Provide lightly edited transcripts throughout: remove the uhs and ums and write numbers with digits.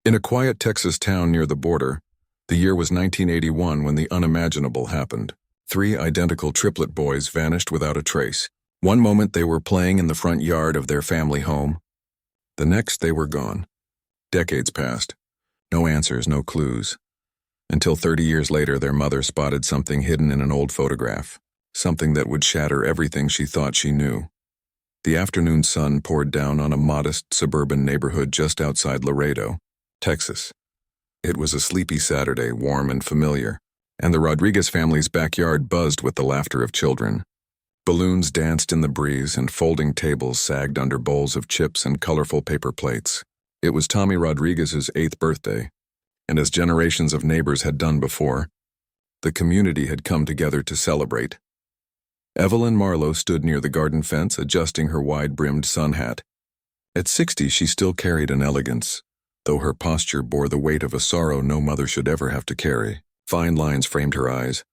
In a quiet Texas town near the border, the year was 1981 when the unimaginable happened. 3 identical triplet boys vanished without a trace. One moment they were playing in the front yard of their family home. The next they were gone. Decades passed. No answers, no clues. Until 30 years later their mother spotted something hidden in an old photograph. Something that would shatter everything she thought she knew. The afternoon sun poured down on a modest suburban neighborhood just outside Laredo, Texas. It was a sleepy Saturday, warm and familiar, and the Rodriguez family's backyard buzzed with the laughter of children. Balloons danced in the breeze and folding tables sagged under bowls of chips and colorful paper plates. It was Tommy Rodriguez's 8th birthday, and as generations of neighbors had done before, the community had come together to celebrate. Evelyn Marlowe stood near the garden fence, adjusting her wide-brimmed sun hat. At 60, she still carried an elegance, though her posture bore the weight of a sorrow no mother should ever have to carry. Fine lines framed her eyes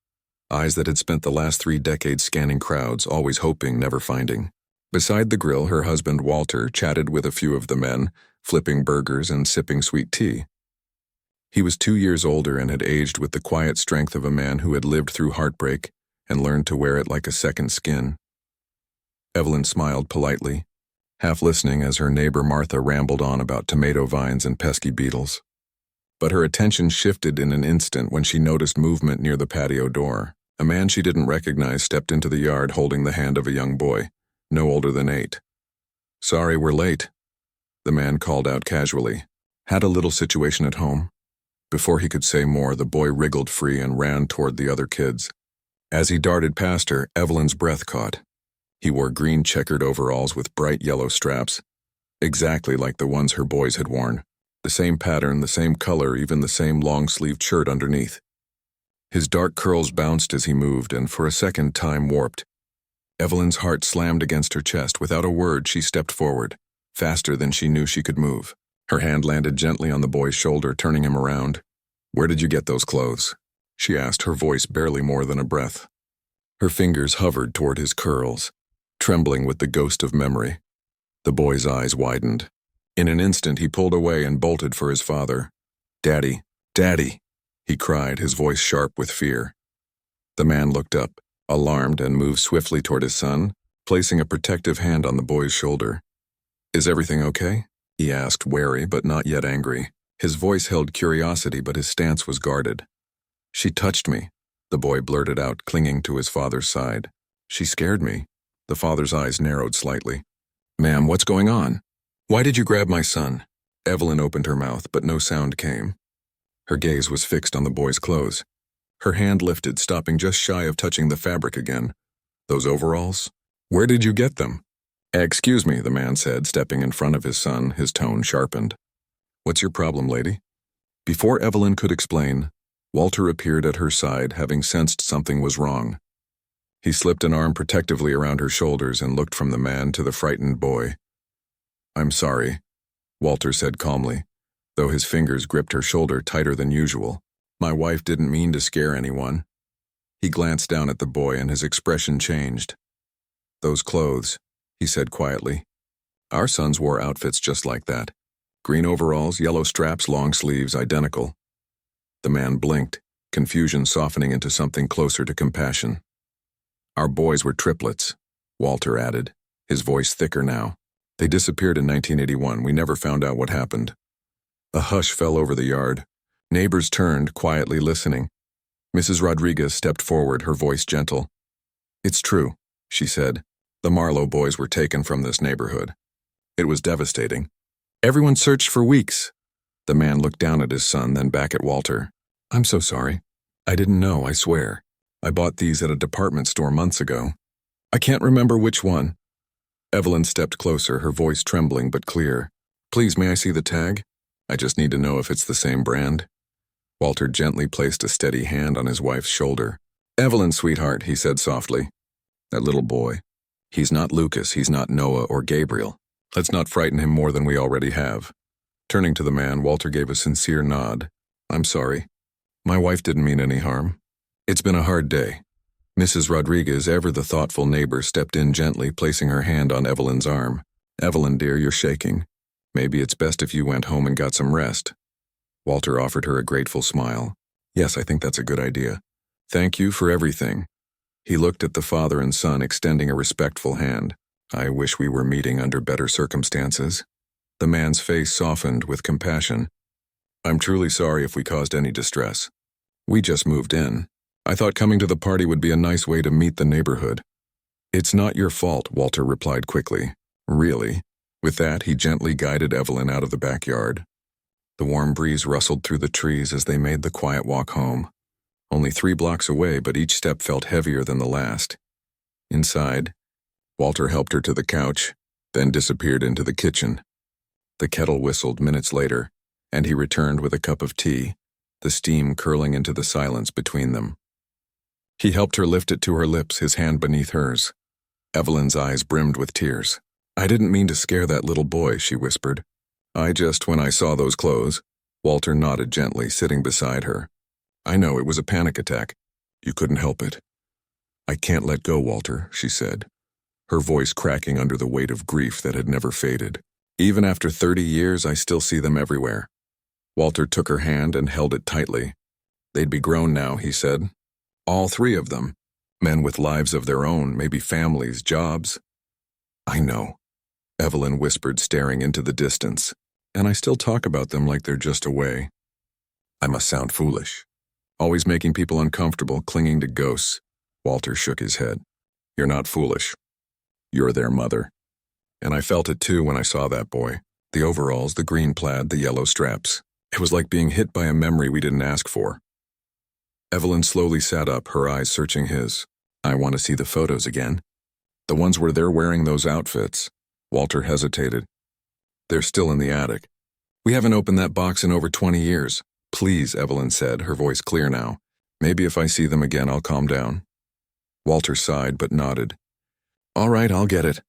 that had spent the last 3 decades scanning crowds, always hoping, never finding. Beside the grill, her husband Walter chatted with a few of the men, flipping burgers and sipping sweet tea. He was 2 years older and had aged with the quiet strength of a man who had lived through heartbreak and learned to wear it like a second skin. Evelyn smiled politely, half listening as her neighbor Martha rambled on about tomato vines and pesky beetles. But her attention shifted in an instant when she noticed movement near the patio door. A man she didn't recognize stepped into the yard holding the hand of a young boy, no older than 8. "Sorry we're late," the man called out casually. "Had a little situation at home." Before he could say more, the boy wriggled free and ran toward the other kids. As he darted past her, Evelyn's breath caught. He wore green checkered overalls with bright yellow straps, exactly like the ones her boys had worn. The same pattern, the same color, even the same long-sleeved shirt underneath. His dark curls bounced as he moved, and for a second time warped. Evelyn's heart slammed against her chest. Without a word, she stepped forward, faster than she knew she could move. Her hand landed gently on the boy's shoulder, turning him around. "Where did you get those clothes?" she asked, her voice barely more than a breath. Her fingers hovered toward his curls, trembling with the ghost of memory. The boy's eyes widened. In an instant, he pulled away and bolted for his father. "Daddy, Daddy!" he cried, his voice sharp with fear. The man looked up, alarmed, and moved swiftly toward his son, placing a protective hand on the boy's shoulder. "Is everything okay?" he asked, wary but not yet angry. His voice held curiosity, but his stance was guarded. "She touched me," the boy blurted out, clinging to his father's side. "She scared me." The father's eyes narrowed slightly. "Ma'am, what's going on? Why did you grab my son?" Evelyn opened her mouth, but no sound came. Her gaze was fixed on the boy's clothes. Her hand lifted, stopping just shy of touching the fabric again. "Those overalls? Where did you get them?" "Excuse me," the man said, stepping in front of his son, his tone sharpened. "What's your problem, lady?" Before Evelyn could explain, Walter appeared at her side, having sensed something was wrong. He slipped an arm protectively around her shoulders and looked from the man to the frightened boy. "I'm sorry," Walter said calmly, though his fingers gripped her shoulder tighter than usual. "My wife didn't mean to scare anyone." He glanced down at the boy and his expression changed. "Those clothes," he said quietly. "Our sons wore outfits just like that. Green overalls, yellow straps, long sleeves, identical." The man blinked, confusion softening into something closer to compassion. "Our boys were triplets," Walter added, his voice thicker now. "They disappeared in 1981. We never found out what happened." A hush fell over the yard. Neighbors turned, quietly listening. Mrs. Rodriguez stepped forward, her voice gentle. "It's true," she said. "The Marlowe boys were taken from this neighborhood. It was devastating. Everyone searched for weeks." The man looked down at his son, then back at Walter. "I'm so sorry. I didn't know, I swear. I bought these at a department store months ago. I can't remember which one." Evelyn stepped closer, her voice trembling but clear. "Please, may I see the tag? I just need to know if it's the same brand." Walter gently placed a steady hand on his wife's shoulder. "Evelyn, sweetheart," he said softly. "That little boy. He's not Lucas, he's not Noah or Gabriel. Let's not frighten him more than we already have." Turning to the man, Walter gave a sincere nod. "I'm sorry. My wife didn't mean any harm. It's been a hard day." Mrs. Rodriguez, ever the thoughtful neighbor, stepped in gently, placing her hand on Evelyn's arm. "Evelyn, dear, you're shaking. Maybe it's best if you went home and got some rest." Walter offered her a grateful smile. Yes, I think that's a good idea. Thank you for everything. He looked at the father and son, extending a respectful hand. I wish we were meeting under better circumstances. The man's face softened with compassion. I'm truly sorry if we caused any distress. We just moved in. I thought coming to the party would be a nice way to meet the neighborhood. It's not your fault, Walter replied quickly. Really? With that, he gently guided Evelyn out of the backyard. The warm breeze rustled through the trees as they made the quiet walk home. Only 3 blocks away, but each step felt heavier than the last. Inside, Walter helped her to the couch, then disappeared into the kitchen. The kettle whistled minutes later, and he returned with a cup of tea, the steam curling into the silence between them. He helped her lift it to her lips, his hand beneath hers. Evelyn's eyes brimmed with tears. I didn't mean to scare that little boy, she whispered. When I saw those clothes. Walter nodded gently, sitting beside her. I know, it was a panic attack. You couldn't help it. I can't let go, Walter, she said, her voice cracking under the weight of grief that had never faded. Even after 30 years, I still see them everywhere. Walter took her hand and held it tightly. They'd be grown now, he said. All 3 of them. Men with lives of their own, maybe families, jobs. I know, Evelyn whispered, staring into the distance. And I still talk about them like they're just away. I must sound foolish. Always making people uncomfortable, clinging to ghosts. Walter shook his head. You're not foolish. You're their mother. And I felt it too when I saw that boy. The overalls, the green plaid, the yellow straps. It was like being hit by a memory we didn't ask for. Evelyn slowly sat up, her eyes searching his. I want to see the photos again. The ones where they're wearing those outfits. Walter hesitated. They're still in the attic. We haven't opened that box in over 20 years. Please, Evelyn said, her voice clear now. Maybe if I see them again, I'll calm down. Walter sighed but nodded. All right, I'll get it.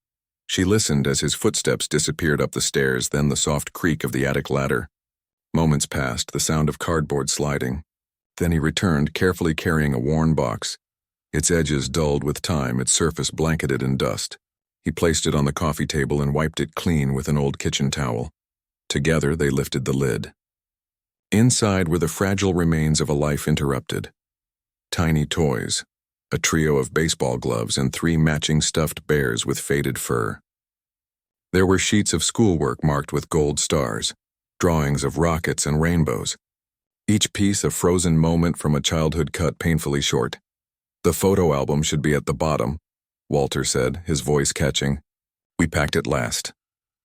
She listened as his footsteps disappeared up the stairs, then the soft creak of the attic ladder. Moments passed, the sound of cardboard sliding. Then he returned, carefully carrying a worn box. Its edges dulled with time, its surface blanketed in dust. He placed it on the coffee table and wiped it clean with an old kitchen towel. Together, they lifted the lid. Inside were the fragile remains of a life interrupted. Tiny toys, a trio of baseball gloves, and 3 matching stuffed bears with faded fur. There were sheets of schoolwork marked with gold stars, drawings of rockets and rainbows, each piece a frozen moment from a childhood cut painfully short. The photo album should be at the bottom, Walter said, his voice catching. We packed it last.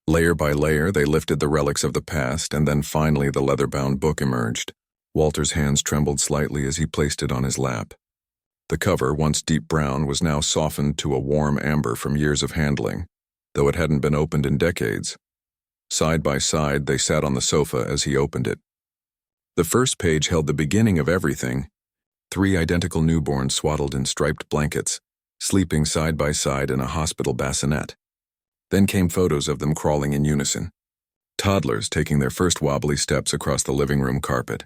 Layer by layer, they lifted the relics of the past, and then finally the leather-bound book emerged. Walter's hands trembled slightly as he placed it on his lap. The cover, once deep brown, was now softened to a warm amber from years of handling, though it hadn't been opened in decades. Side by side, they sat on the sofa as he opened it. The first page held the beginning of everything. 3 identical newborns swaddled in striped blankets, sleeping side by side in a hospital bassinet. Then came photos of them crawling in unison. Toddlers taking their first wobbly steps across the living room carpet.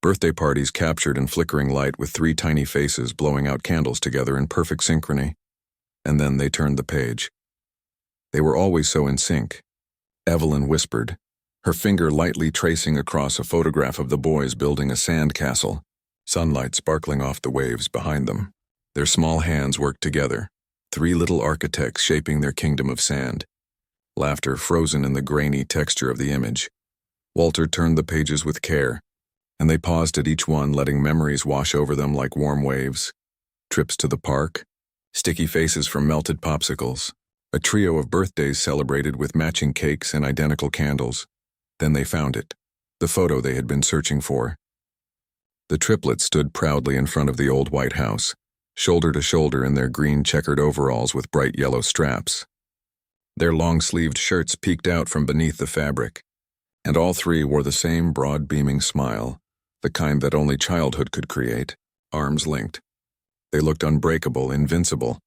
Birthday parties captured in flickering light with 3 tiny faces blowing out candles together in perfect synchrony. And then they turned the page. They were always so in sync. Evelyn whispered, her finger lightly tracing across a photograph of the boys building a sand castle, sunlight sparkling off the waves behind them. Their small hands worked together, 3 little architects shaping their kingdom of sand. Laughter frozen in the grainy texture of the image. Walter turned the pages with care, and they paused at each one, letting memories wash over them like warm waves. Trips to the park, sticky faces from melted popsicles, a trio of birthdays celebrated with matching cakes and identical candles. Then they found it, the photo they had been searching for. The triplets stood proudly in front of the old White House, shoulder to shoulder in their green checkered overalls with bright yellow straps. Their long-sleeved shirts peeked out from beneath the fabric, and all 3 wore the same broad beaming smile, the kind that only childhood could create, arms linked. They looked unbreakable, invincible.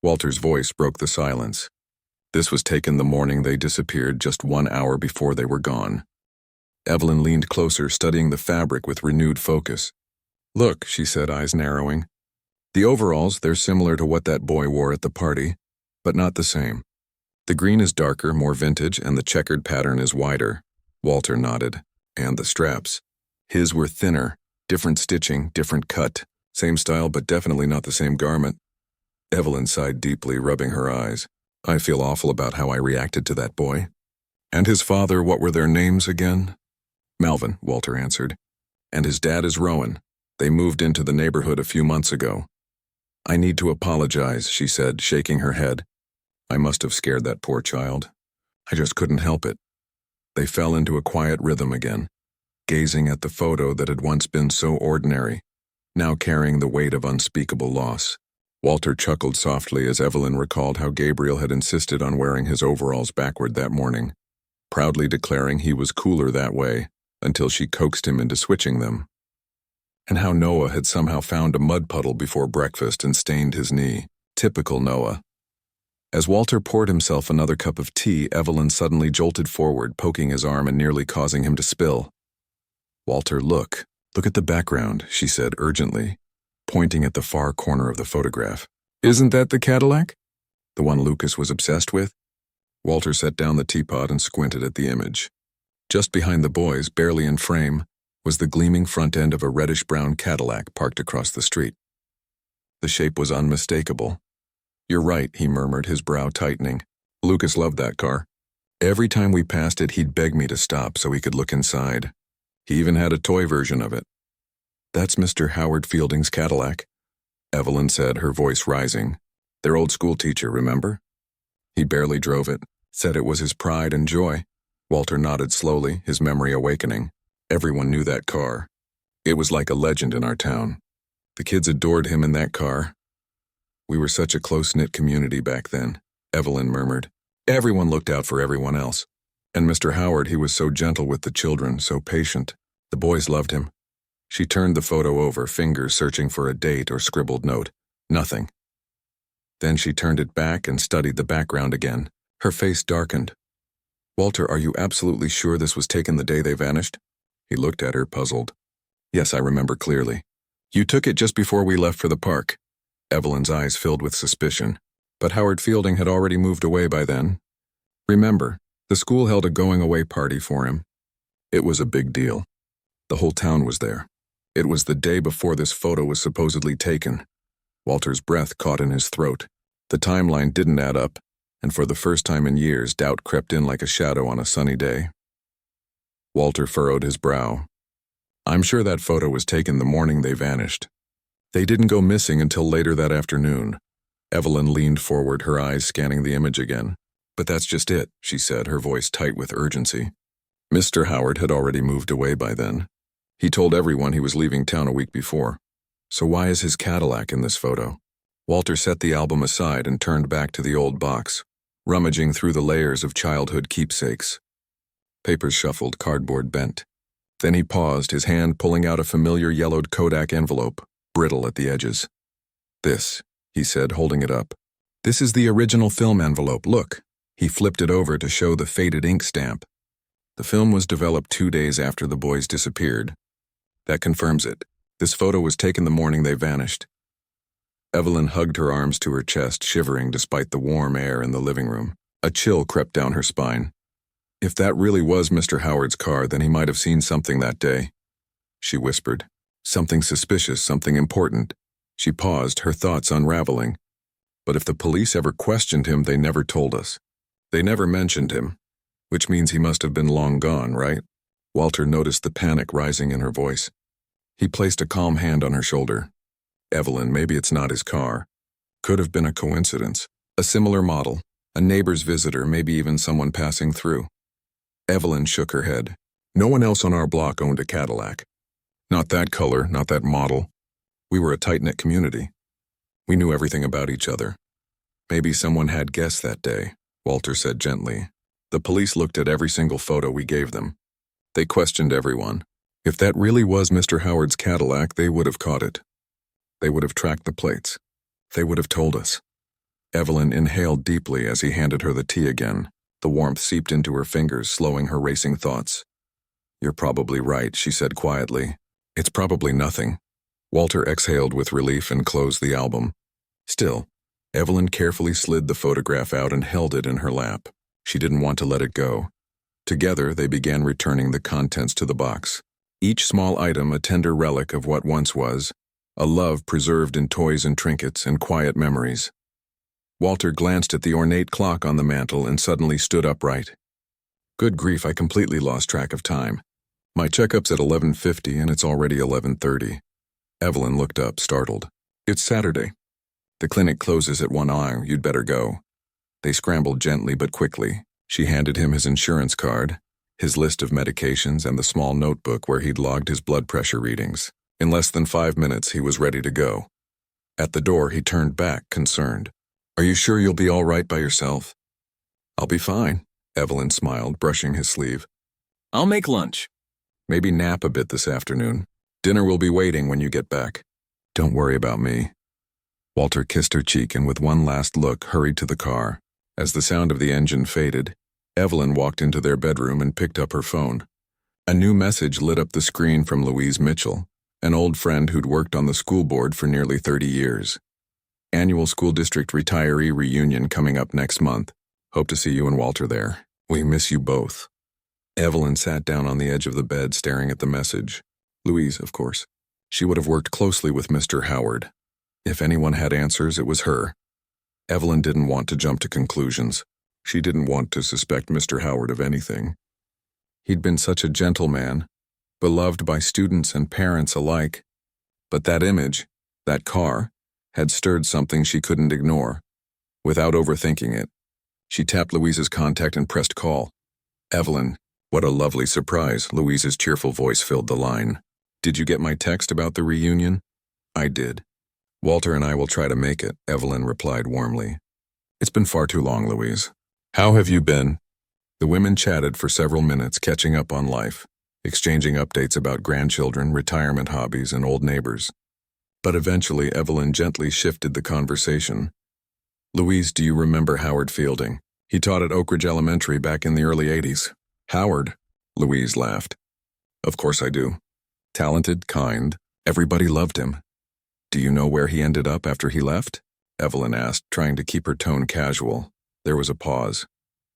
Walter's voice broke the silence. This was taken the morning they disappeared, just 1 hour before they were gone. Evelyn leaned closer, studying the fabric with renewed focus. Look, she said, eyes narrowing. The overalls, they're similar to what that boy wore at the party, but not the same. The green is darker, more vintage, and the checkered pattern is wider. Walter nodded. And the straps. His were thinner, different stitching, different cut. Same style, but definitely not the same garment. Evelyn sighed deeply, rubbing her eyes. I feel awful about how I reacted to that boy. And his father, what were their names again? Malvin, Walter answered. And his dad is Rowan. They moved into the neighborhood a few months ago. I need to apologize, she said, shaking her head. I must have scared that poor child. I just couldn't help it. They fell into a quiet rhythm again, gazing at the photo that had once been so ordinary, now carrying the weight of unspeakable loss. Walter chuckled softly as Evelyn recalled how Gabriel had insisted on wearing his overalls backward that morning, proudly declaring he was cooler that way, until she coaxed him into switching them. And how Noah had somehow found a mud puddle before breakfast and stained his knee. Typical Noah. As Walter poured himself another cup of tea, Evelyn suddenly jolted forward, poking his arm and nearly causing him to spill. Walter, look at the background, she said urgently, pointing at the far corner of the photograph. Isn't that the Cadillac? The one Lucas was obsessed with? Walter set down the teapot and squinted at the image. Just behind the boys, barely in frame, was the gleaming front end of a reddish-brown Cadillac parked across the street. The shape was unmistakable. You're right, he murmured, his brow tightening. Lucas loved that car. Every time we passed it, he'd beg me to stop so he could look inside. He even had a toy version of it. That's Mr. Howard Fielding's Cadillac, Evelyn said, her voice rising. Their old school teacher, remember? He barely drove it, said it was his pride and joy. Walter nodded slowly, his memory awakening. Everyone knew that car. It was like a legend in our town. The kids adored him in that car. We were such a close-knit community back then, Evelyn murmured. Everyone looked out for everyone else. And Mr. Howard, he was so gentle with the children, so patient. The boys loved him. She turned the photo over, fingers searching for a date or scribbled note. Nothing. Then she turned it back and studied the background again. Her face darkened. Walter, are you absolutely sure this was taken the day they vanished? He looked at her, puzzled. Yes, I remember clearly. You took it just before we left for the park. Evelyn's eyes filled with suspicion. But Howard Fielding had already moved away by then. Remember, the school held a going-away party for him. It was a big deal. The whole town was there. It was the day before this photo was supposedly taken. Walter's breath caught in his throat. The timeline didn't add up, and for the first time in years, doubt crept in like a shadow on a sunny day. Walter furrowed his brow. I'm sure that photo was taken the morning they vanished. They didn't go missing until later that afternoon. Evelyn leaned forward, her eyes scanning the image again. But that's just it, she said, her voice tight with urgency. Mr. Howard had already moved away by then. He told everyone he was leaving town a week before. So why is his Cadillac in this photo? Walter set the album aside and turned back to the old box, rummaging through the layers of childhood keepsakes. Papers shuffled, cardboard bent. Then he paused, his hand pulling out a familiar yellowed Kodak envelope, brittle at the edges. This, he said, holding it up. This is the original film envelope, look. He flipped it over to show the faded ink stamp. The film was developed 2 days after the boys disappeared. That confirms it. This photo was taken the morning they vanished. Evelyn hugged her arms to her chest, shivering despite the warm air in the living room. A chill crept down her spine. If that really was Mr. Howard's car, then he might have seen something that day. She whispered. Something suspicious, something important. She paused, her thoughts unraveling. But if the police ever questioned him, they never told us. They never mentioned him, which means he must have been long gone, right? Walter noticed the panic rising in her voice. He placed a calm hand on her shoulder. Evelyn, maybe it's not his car. Could have been a coincidence. A similar model, a neighbor's visitor, maybe even someone passing through. Evelyn shook her head. No one else on our block owned a Cadillac. Not that color, not that model. We were a tight-knit community. We knew everything about each other. Maybe someone had guessed that day, Walter said gently. The police looked at every single photo we gave them. They questioned everyone. If that really was Mr. Howard's Cadillac, they would have caught it. They would have tracked the plates. They would have told us. Evelyn inhaled deeply as he handed her the tea again. The warmth seeped into her fingers, slowing her racing thoughts. You're probably right, she said quietly. It's probably nothing. Walter exhaled with relief and closed the album. Still, Evelyn carefully slid the photograph out and held it in her lap. She didn't want to let it go. Together, they began returning the contents to the box. Each small item a tender relic of what once was, a love preserved in toys and trinkets and quiet memories. Walter glanced at the ornate clock on the mantel and suddenly stood upright. Good grief, I completely lost track of time. My checkup's at 11:50 and it's already 11:30. Evelyn looked up, startled. It's Saturday. The clinic closes at 1 hour, you'd better go. They scrambled gently but quickly. She handed him his insurance card, his list of medications, and the small notebook where he'd logged his blood pressure readings. In less than 5 minutes, he was ready to go. At the door, he turned back, concerned. Are you sure you'll be all right by yourself? I'll be fine, Evelyn smiled, brushing his sleeve. I'll make lunch. Maybe nap a bit this afternoon. Dinner will be waiting when you get back. Don't worry about me. Walter kissed her cheek and with one last look hurried to the car. As the sound of the engine faded, Evelyn walked into their bedroom and picked up her phone. A new message lit up the screen from Louise Mitchell, an old friend who'd worked on the school board for nearly 30 years. Annual school district retiree reunion coming up next month. Hope to see you and Walter there. We miss you both. Evelyn sat down on the edge of the bed staring at the message. Louise, of course. She would have worked closely with Mr. Howard. If anyone had answers, it was her. Evelyn didn't want to jump to conclusions. She didn't want to suspect Mr. Howard of anything. He'd been such a gentleman, beloved by students and parents alike. But that image, that car, had stirred something she couldn't ignore. Without overthinking it, she tapped Louise's contact and pressed call. Evelyn, what a lovely surprise, Louise's cheerful voice filled the line. Did you get my text about the reunion? I did. Walter and I will try to make it, Evelyn replied warmly. It's been far too long, Louise. How have you been? The women chatted for several minutes, catching up on life, exchanging updates about grandchildren, retirement hobbies, and old neighbors. But eventually, Evelyn gently shifted the conversation. Louise, do you remember Howard Fielding? He taught at Oak Ridge Elementary back in the early 80s. Howard, Louise laughed. Of course I do. Talented, kind, everybody loved him. Do you know where he ended up after he left? Evelyn asked, trying to keep her tone casual. There was a pause.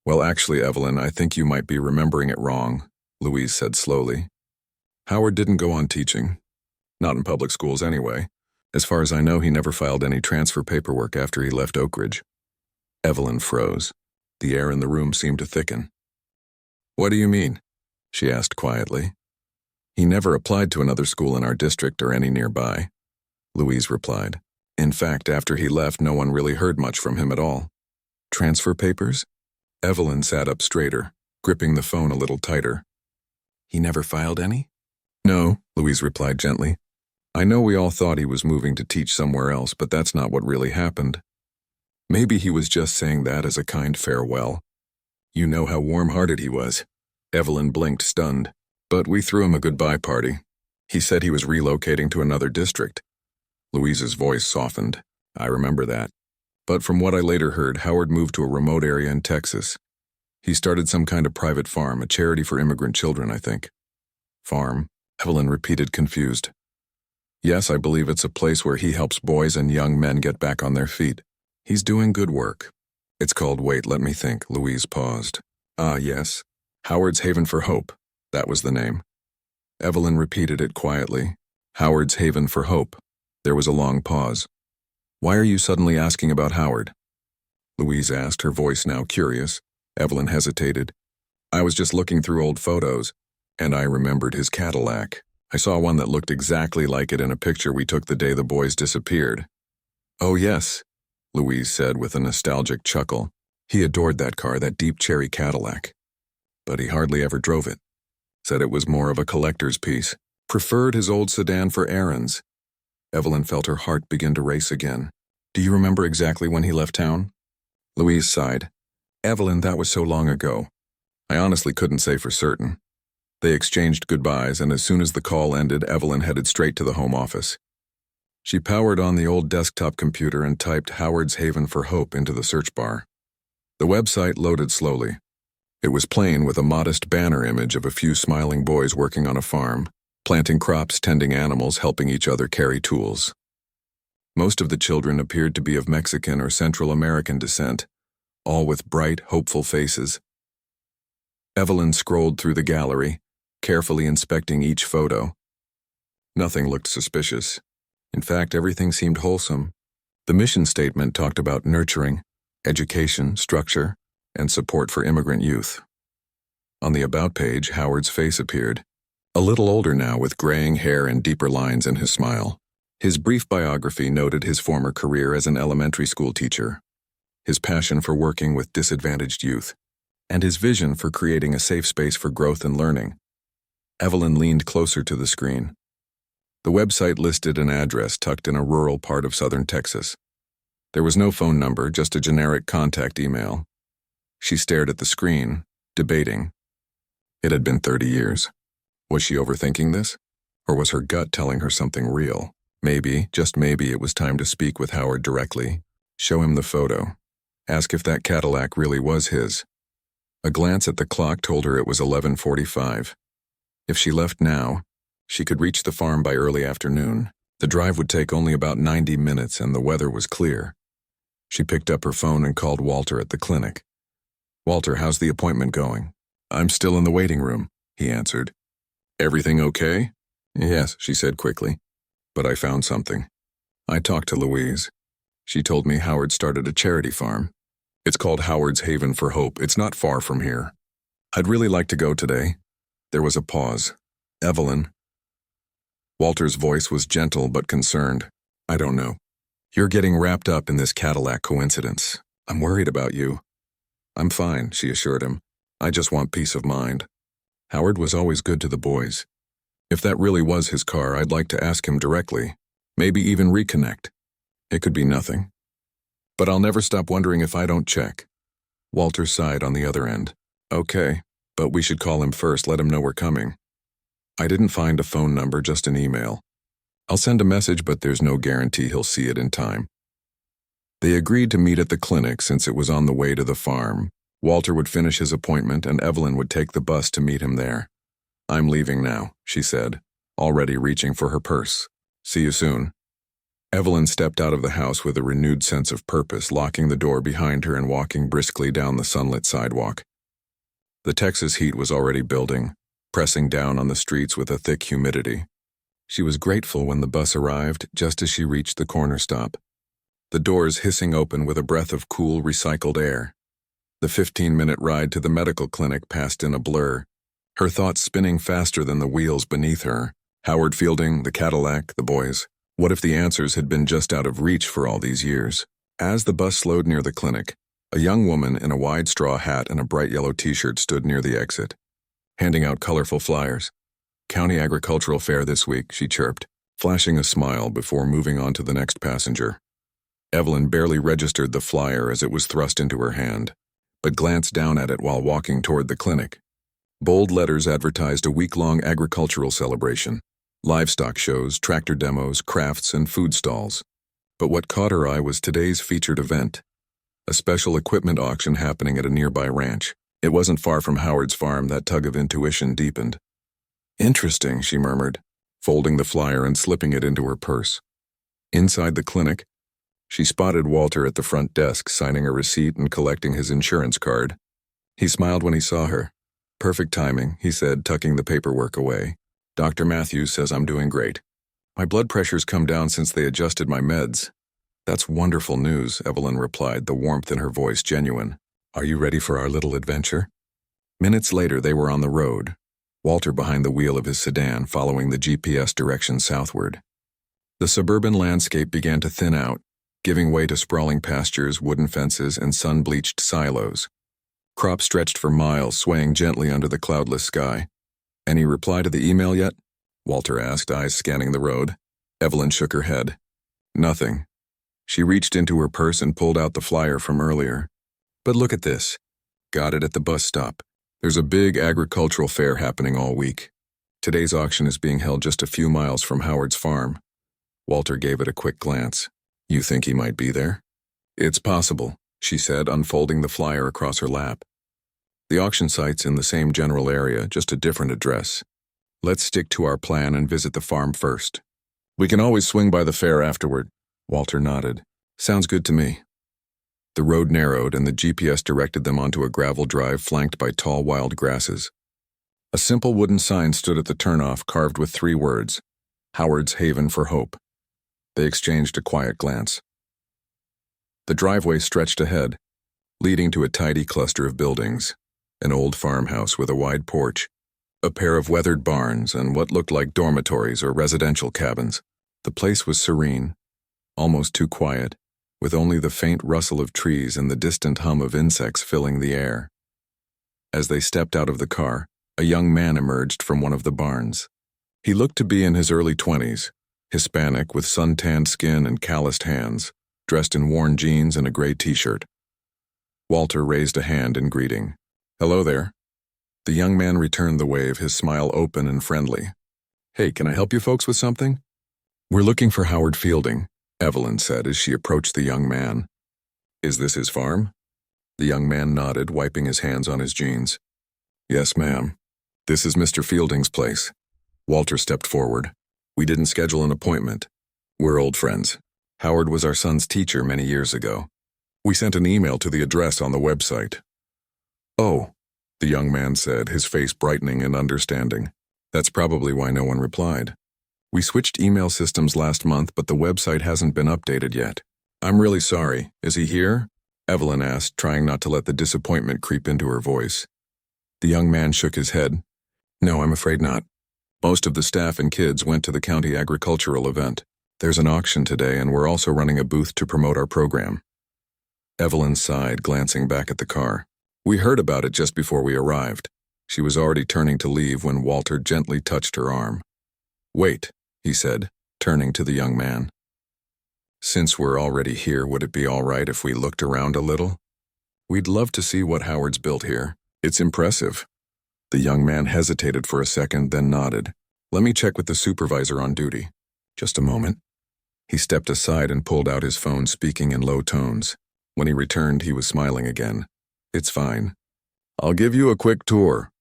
Well, actually, Evelyn, I think you might be remembering it wrong, Louise said slowly. Howard didn't go on teaching. Not in public schools anyway. As far as I know, he never filed any transfer paperwork after he left Oak Ridge. Evelyn froze. The air in the room seemed to thicken. What do you mean? She asked quietly. He never applied to another school in our district or any nearby, Louise replied. In fact, after he left, no one really heard much from him at all. Transfer papers? Evelyn sat up straighter, gripping the phone a little tighter. He never filed any? No, Louise replied gently. I know we all thought he was moving to teach somewhere else, but that's not what really happened. Maybe he was just saying that as a kind farewell. You know how warm-hearted he was. Evelyn blinked, stunned. But we threw him a goodbye party. He said he was relocating to another district. Louise's voice softened. I remember that. But from what I later heard, Howard moved to a remote area in Texas. He started some kind of private farm, a charity for immigrant children, I think. Farm? Evelyn repeated, confused. Yes, I believe it's a place where he helps boys and young men get back on their feet. He's doing good work. It's called, wait, let me think. Louise paused. Ah, yes. Howard's Haven for Hope. That was the name. Evelyn repeated it quietly. Howard's Haven for Hope. There was a long pause. Why are you suddenly asking about Howard? Louise asked, her voice now curious. Evelyn hesitated. I was just looking through old photos, and I remembered his Cadillac. I saw one that looked exactly like it in a picture we took the day the boys disappeared. Oh, yes, Louise said with a nostalgic chuckle. He adored that car, that deep cherry Cadillac. But he hardly ever drove it. Said it was more of a collector's piece. Preferred his old sedan for errands. Evelyn felt her heart begin to race again. Do you remember exactly when he left town? Louise sighed. Evelyn, that was so long ago. I honestly couldn't say for certain. They exchanged goodbyes, and as soon as the call ended, Evelyn headed straight to the home office. She powered on the old desktop computer and typed Howard's Haven for Hope into the search bar. The website loaded slowly. It was plain with a modest banner image of a few smiling boys working on a farm, planting crops, tending animals, helping each other carry tools. Most of the children appeared to be of Mexican or Central American descent, all with bright, hopeful faces. Evelyn scrolled through the gallery, carefully inspecting each photo. Nothing looked suspicious. In fact, everything seemed wholesome. The mission statement talked about nurturing, education, structure, and support for immigrant youth. On the About page, Howard's face appeared. A little older now, with graying hair and deeper lines in his smile. His brief biography noted his former career as an elementary school teacher, his passion for working with disadvantaged youth, and his vision for creating a safe space for growth and learning. Evelyn leaned closer to the screen. The website listed an address tucked in a rural part of southern Texas. There was no phone number, just a generic contact email. She stared at the screen, debating. It had been 30 years. Was she overthinking this? Or was her gut telling her something real? Maybe, just maybe, it was time to speak with Howard directly, show him the photo, ask if that Cadillac really was his. A glance at the clock told her it was 11:45. If she left now, she could reach the farm by early afternoon. The drive would take only about 90 minutes and the weather was clear. She picked up her phone and called Walter at the clinic. "Walter, how's the appointment going?" "I'm still in the waiting room," he answered. "Everything okay?" "Yes," she said quickly. "But I found something. I talked to Louise. She told me Howard started a charity farm. It's called Howard's Haven for Hope. It's not far from here. I'd really like to go today." There was a pause. "Evelyn." Walter's voice was gentle but concerned. "I don't know. You're getting wrapped up in this Cadillac coincidence. I'm worried about you." "I'm fine," she assured him. "I just want peace of mind." Howard was always good to the boys. If that really was his car, I'd like to ask him directly. Maybe even reconnect. It could be nothing. But I'll never stop wondering if I don't check. Walter sighed on the other end. "Okay, but we should call him first, let him know we're coming." "I didn't find a phone number, just an email. I'll send a message, but there's no guarantee he'll see it in time." They agreed to meet at the clinic since it was on the way to the farm. Walter would finish his appointment and Evelyn would take the bus to meet him there. "I'm leaving now," she said, already reaching for her purse. "See you soon." Evelyn stepped out of the house with a renewed sense of purpose, locking the door behind her and walking briskly down the sunlit sidewalk. The Texas heat was already building, pressing down on the streets with a thick humidity. She was grateful when the bus arrived just as she reached the corner stop. The doors hissing open with a breath of cool, recycled air. The 15-minute ride to the medical clinic passed in a blur, her thoughts spinning faster than the wheels beneath her. Howard Fielding, the Cadillac, the boys. What if the answers had been just out of reach for all these years? As the bus slowed near the clinic, a young woman in a wide straw hat and a bright yellow t-shirt stood near the exit, handing out colorful flyers. "County Agricultural Fair this week," she chirped, flashing a smile before moving on to the next passenger. Evelyn barely registered the flyer as it was thrust into her hand, but glanced down at it while walking toward the clinic. Bold letters advertised a week-long agricultural celebration. Livestock shows, tractor demos, crafts, and food stalls. But what caught her eye was today's featured event, a special equipment auction happening at a nearby ranch. It wasn't far from Howard's farm. That tug of intuition deepened. "Interesting," she murmured, folding the flyer and slipping it into her purse. Inside the clinic, she spotted Walter at the front desk, signing a receipt and collecting his insurance card. He smiled when he saw her. "Perfect timing," he said, tucking the paperwork away. "Dr. Matthews says I'm doing great. My blood pressure's come down since they adjusted my meds." "That's wonderful news," Evelyn replied, the warmth in her voice genuine. "Are you ready for our little adventure?" Minutes later, they were on the road, Walter behind the wheel of his sedan, following the GPS direction southward. The suburban landscape began to thin out, giving way to sprawling pastures, wooden fences, and sun-bleached silos. Crops stretched for miles, swaying gently under the cloudless sky. "Any reply to the email yet?" Walter asked, eyes scanning the road. Evelyn shook her head. "Nothing." She reached into her purse and pulled out the flyer from earlier. "But look at this. Got it at the bus stop. There's a big agricultural fair happening all week. Today's auction is being held just a few miles from Howard's farm." Walter gave it a quick glance. "You think he might be there?" "It's possible," she said, unfolding the flyer across her lap. "The auction site's in the same general area, just a different address. Let's stick to our plan and visit the farm first. We can always swing by the fair afterward." Walter nodded. "Sounds good to me." The road narrowed and the GPS directed them onto a gravel drive flanked by tall wild grasses. A simple wooden sign stood at the turnoff carved with 3 words, Howard's Haven for Hope. They exchanged a quiet glance. The driveway stretched ahead, leading to a tidy cluster of buildings, an old farmhouse with a wide porch, a pair of weathered barns, and what looked like dormitories or residential cabins. The place was serene, almost too quiet, with only the faint rustle of trees and the distant hum of insects filling the air. As they stepped out of the car, a young man emerged from one of the barns. He looked to be in his early 20s, Hispanic with sun-tanned skin and calloused hands, dressed in worn jeans and a gray t-shirt. Walter raised a hand in greeting. "Hello there." The young man returned the wave, his smile open and friendly. "Hey, can I help you folks with something?" "We're looking for Howard Fielding," Evelyn said as she approached the young man. "Is this his farm?" The young man nodded, wiping his hands on his jeans. "Yes, ma'am. This is Mr. Fielding's place." Walter stepped forward. "We didn't schedule an appointment. We're old friends. Howard was our son's teacher many years ago. We sent an email to the address on the website." "Oh," the young man said, his face brightening and understanding. "That's probably why no one replied. We switched email systems last month, but the website hasn't been updated yet." "I'm really sorry. Is he here?" Evelyn asked, trying not to let the disappointment creep into her voice. The young man shook his head. "No, I'm afraid not. Most of the staff and kids went to the county agricultural event. There's an auction today, and we're also running a booth to promote our program." Evelyn sighed, glancing back at the car. "We heard about it just before we arrived." She was already turning to leave when Walter gently touched her arm. "Wait," he said, turning to the young man. "Since we're already here, would it be all right if we looked around a little? We'd love to see what Howard's built here. It's impressive." The young man hesitated for a second, then nodded. "Let me check with the supervisor on duty." "Just a moment." He stepped aside and pulled out his phone, speaking in low tones. When he returned, he was smiling again. "It's fine. I'll give you a quick tour."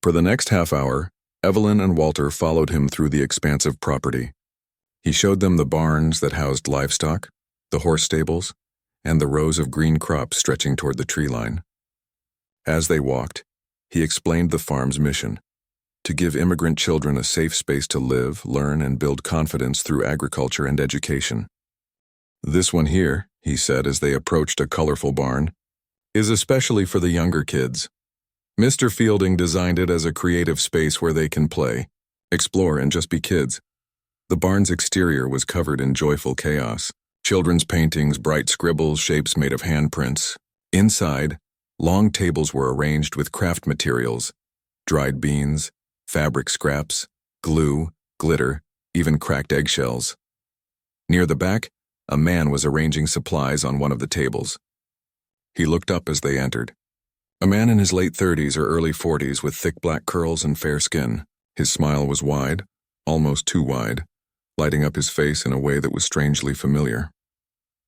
For the next half hour, Evelyn and Walter followed him through the expansive property. He showed them the barns that housed livestock, the horse stables, and the rows of green crops stretching toward the tree line. As they walked, he explained the farm's mission: to give immigrant children a safe space to live, learn, and build confidence through agriculture and education. "This one here," he said as they approached a colorful barn, "is especially for the younger kids. Mr. Fielding designed it as a creative space where they can play, explore, and just be kids." The barn's exterior was covered in joyful chaos. Children's paintings, bright scribbles, shapes made of handprints. Inside, long tables were arranged with craft materials, dried beans, fabric scraps, glue, glitter, even cracked eggshells. Near the back, a man was arranging supplies on one of the tables. He looked up as they entered. A man in his late 30s or early 40s with thick black curls and fair skin. His smile was wide, almost too wide, lighting up his face in a way that was strangely familiar.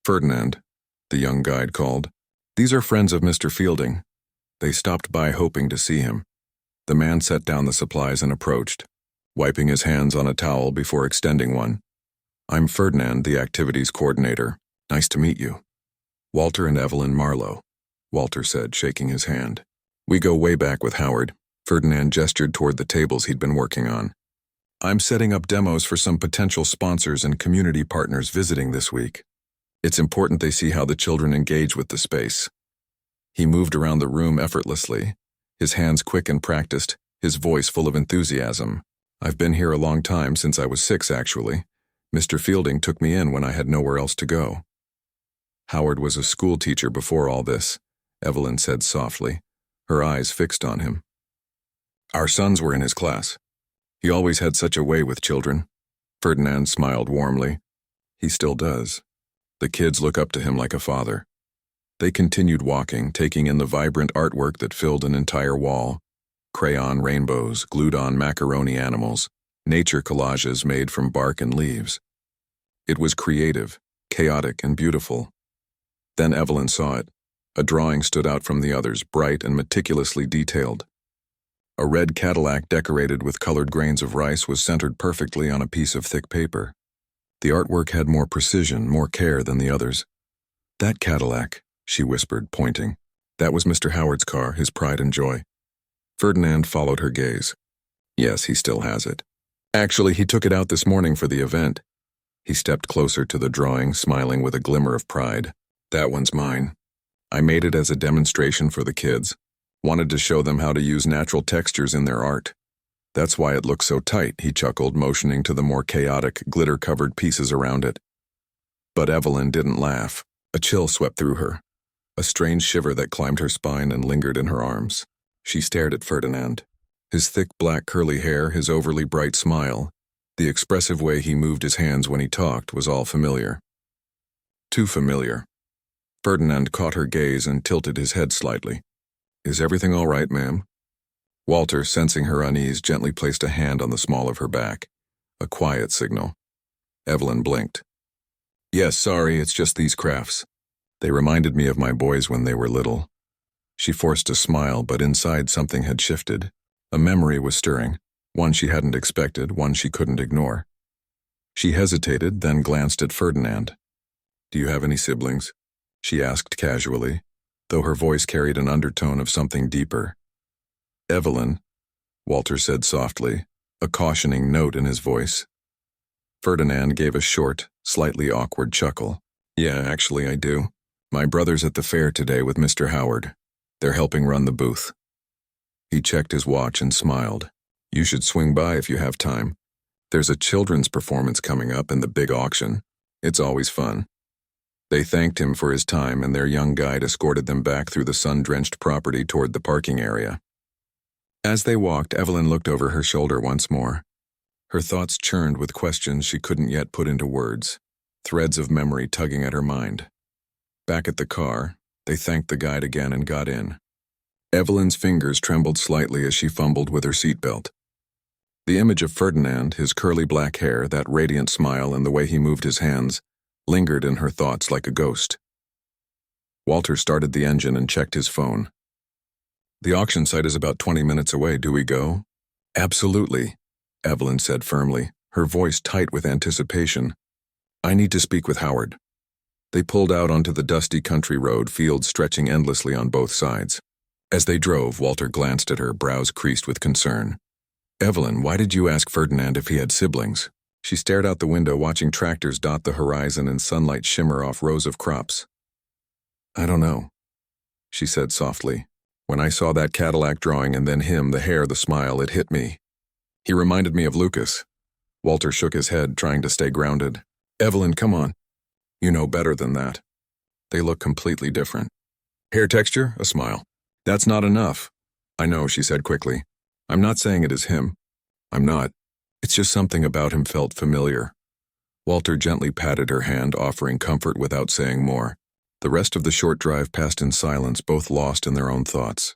"Ferdinand," the young guide called. "These are friends of Mr. Fielding." They stopped by hoping to see him. The man set down the supplies and approached, wiping his hands on a towel before extending one. "I'm Ferdinand, the activities coordinator. Nice to meet you." "Walter and Evelyn Marlowe," Walter said, shaking his hand. "We go way back with Howard." Ferdinand gestured toward the tables he'd been working on. "I'm setting up demos for some potential sponsors and community partners visiting this week. It's important they see how the children engage with the space." He moved around the room effortlessly, his hands quick and practiced, his voice full of enthusiasm. "I've been here a long time, since I was 6, actually. Mr. Fielding took me in when I had nowhere else to go." "Howard was a school teacher before all this," Evelyn said softly, her eyes fixed on him. "Our sons were in his class. He always had such a way with children." Ferdinand smiled warmly. "He still does. The kids look up to him like a father." They continued walking, taking in the vibrant artwork that filled an entire wall. Crayon rainbows, glued-on macaroni animals, nature collages made from bark and leaves. It was creative, chaotic, and beautiful. Then Evelyn saw it. A drawing stood out from the others, bright and meticulously detailed. A red Cadillac decorated with colored grains of rice was centered perfectly on a piece of thick paper. The artwork had more precision, more care than the others. "That Cadillac," she whispered, pointing. That was Mr. Howard's car, his pride and joy. Ferdinand followed her gaze. Yes, he still has it. Actually, he took it out this morning for the event. He stepped closer to the drawing, smiling with a glimmer of pride. That one's mine. I made it as a demonstration for the kids. Wanted to show them how to use natural textures in their art. That's why it looks so tight, he chuckled, motioning to the more chaotic, glitter-covered pieces around it. But Evelyn didn't laugh. A chill swept through her. A strange shiver that climbed her spine and lingered in her arms. She stared at Ferdinand. His thick black curly hair, his overly bright smile, the expressive way he moved his hands when he talked was all familiar. Too familiar. Ferdinand caught her gaze and tilted his head slightly. Is everything all right, ma'am? Walter, sensing her unease, gently placed a hand on the small of her back. A quiet signal. Evelyn blinked. Yes, sorry, it's just these crafts. They reminded me of my boys when they were little. She forced a smile, but inside something had shifted. A memory was stirring, one she hadn't expected, one she couldn't ignore. She hesitated, then glanced at Ferdinand. Do you have any siblings? She asked casually, though her voice carried an undertone of something deeper. Evelyn, Walter said softly, a cautioning note in his voice. Ferdinand gave a short, slightly awkward chuckle. Yeah, actually I do. My brother's at the fair today with Mr. Howard. They're helping run the booth. He checked his watch and smiled. You should swing by if you have time. There's a children's performance coming up in the big auction. It's always fun. They thanked him for his time, and their young guide escorted them back through the sun-drenched property toward the parking area. As they walked, Evelyn looked over her shoulder once more. Her thoughts churned with questions she couldn't yet put into words, threads of memory tugging at her mind. Back at the car, they thanked the guide again and got in. Evelyn's fingers trembled slightly as she fumbled with her seatbelt. The image of Ferdinand, his curly black hair, that radiant smile, and the way he moved his hands, lingered in her thoughts like a ghost. Walter started the engine and checked his phone. The auction site is about 20 minutes away. Do we go? Absolutely, Evelyn said firmly, her voice tight with anticipation. I need to speak with Howard. They pulled out onto the dusty country road, fields stretching endlessly on both sides. As they drove, Walter glanced at her, brows creased with concern. Evelyn, why did you ask Ferdinand if he had siblings? She stared out the window, watching tractors dot the horizon and sunlight shimmer off rows of crops. I don't know, she said softly. When I saw that Cadillac drawing and then him, the hair, the smile, it hit me. He reminded me of Lucas. Walter shook his head, trying to stay grounded. Evelyn, come on. You know better than that. They look completely different. Hair texture? A smile. That's not enough. I know, she said quickly. I'm not saying it is him. I'm not. It's just something about him felt familiar. Walter gently patted her hand, offering comfort without saying more. The rest of the short drive passed in silence, both lost in their own thoughts.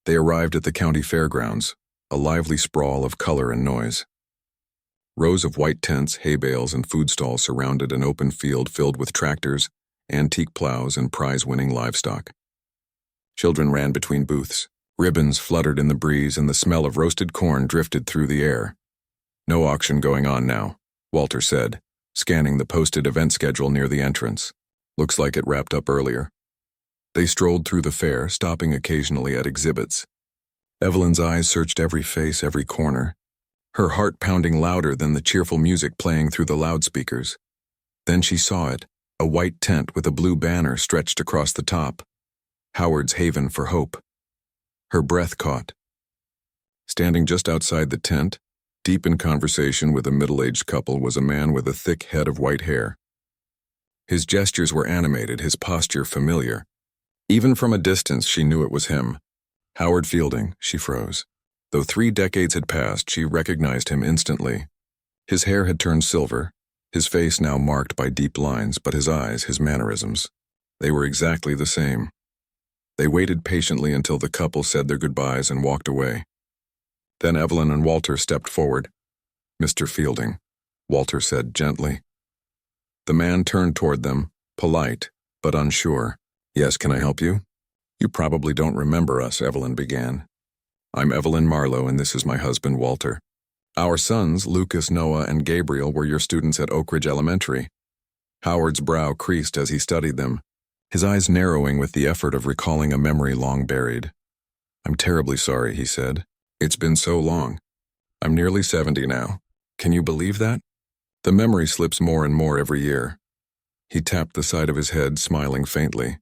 They arrived at the county fairgrounds, a lively sprawl of color and noise. Rows of white tents, hay bales, and food stalls surrounded an open field filled with tractors, antique plows, and prize-winning livestock. Children ran between booths. Ribbons fluttered in the breeze, and the smell of roasted corn drifted through the air. No auction going on now, Walter said, scanning the posted event schedule near the entrance. Looks like it wrapped up earlier. They strolled through the fair, stopping occasionally at exhibits. Evelyn's eyes searched every face, every corner, her heart pounding louder than the cheerful music playing through the loudspeakers. Then she saw it, a white tent with a blue banner stretched across the top. Howard's Haven for Hope. Her breath caught. Standing just outside the tent, deep in conversation with a middle-aged couple, was a man with a thick head of white hair. His gestures were animated, his posture familiar. Even from a distance, she knew it was him. Howard Fielding, she froze. Though 3 decades had passed, she recognized him instantly. His hair had turned silver, his face now marked by deep lines, but his eyes, his mannerisms, they were exactly the same. They waited patiently until the couple said their goodbyes and walked away. Then Evelyn and Walter stepped forward. Mr. Fielding, Walter said gently. The man turned toward them, polite, but unsure. Yes, can I help you? You probably don't remember us, Evelyn began. I'm Evelyn Marlowe, and this is my husband, Walter. Our sons, Lucas, Noah, and Gabriel, were your students at Oak Ridge Elementary. Howard's brow creased as he studied them. his eyes narrowing with the effort of recalling a memory long buried. "I'm terribly sorry," he said. "It's been so long. I'm nearly 70 now. Can you believe that? The memory slips more and more every year." He tapped the side of his head, smiling faintly.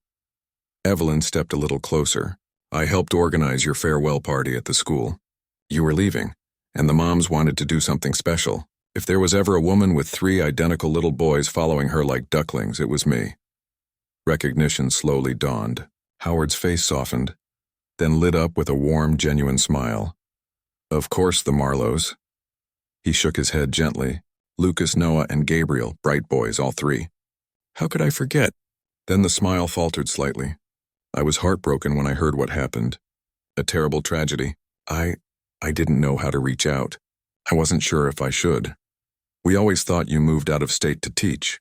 Evelyn stepped a little closer. "I helped organize your farewell party at the school. You were leaving, and the moms wanted to do something special. If there was ever a woman with 3 identical little boys following her like ducklings, it was me." Recognition slowly dawned. Howard's face softened, then lit up with a warm, genuine smile. "Of course, the Marlows." He shook his head gently. "Lucas, Noah, and Gabriel, bright boys, all 3. How could I forget?" Then the smile faltered slightly. "I was heartbroken when I heard what happened. A terrible tragedy. I didn't know how to reach out. I wasn't sure if I should. We always thought you moved out of state to teach,"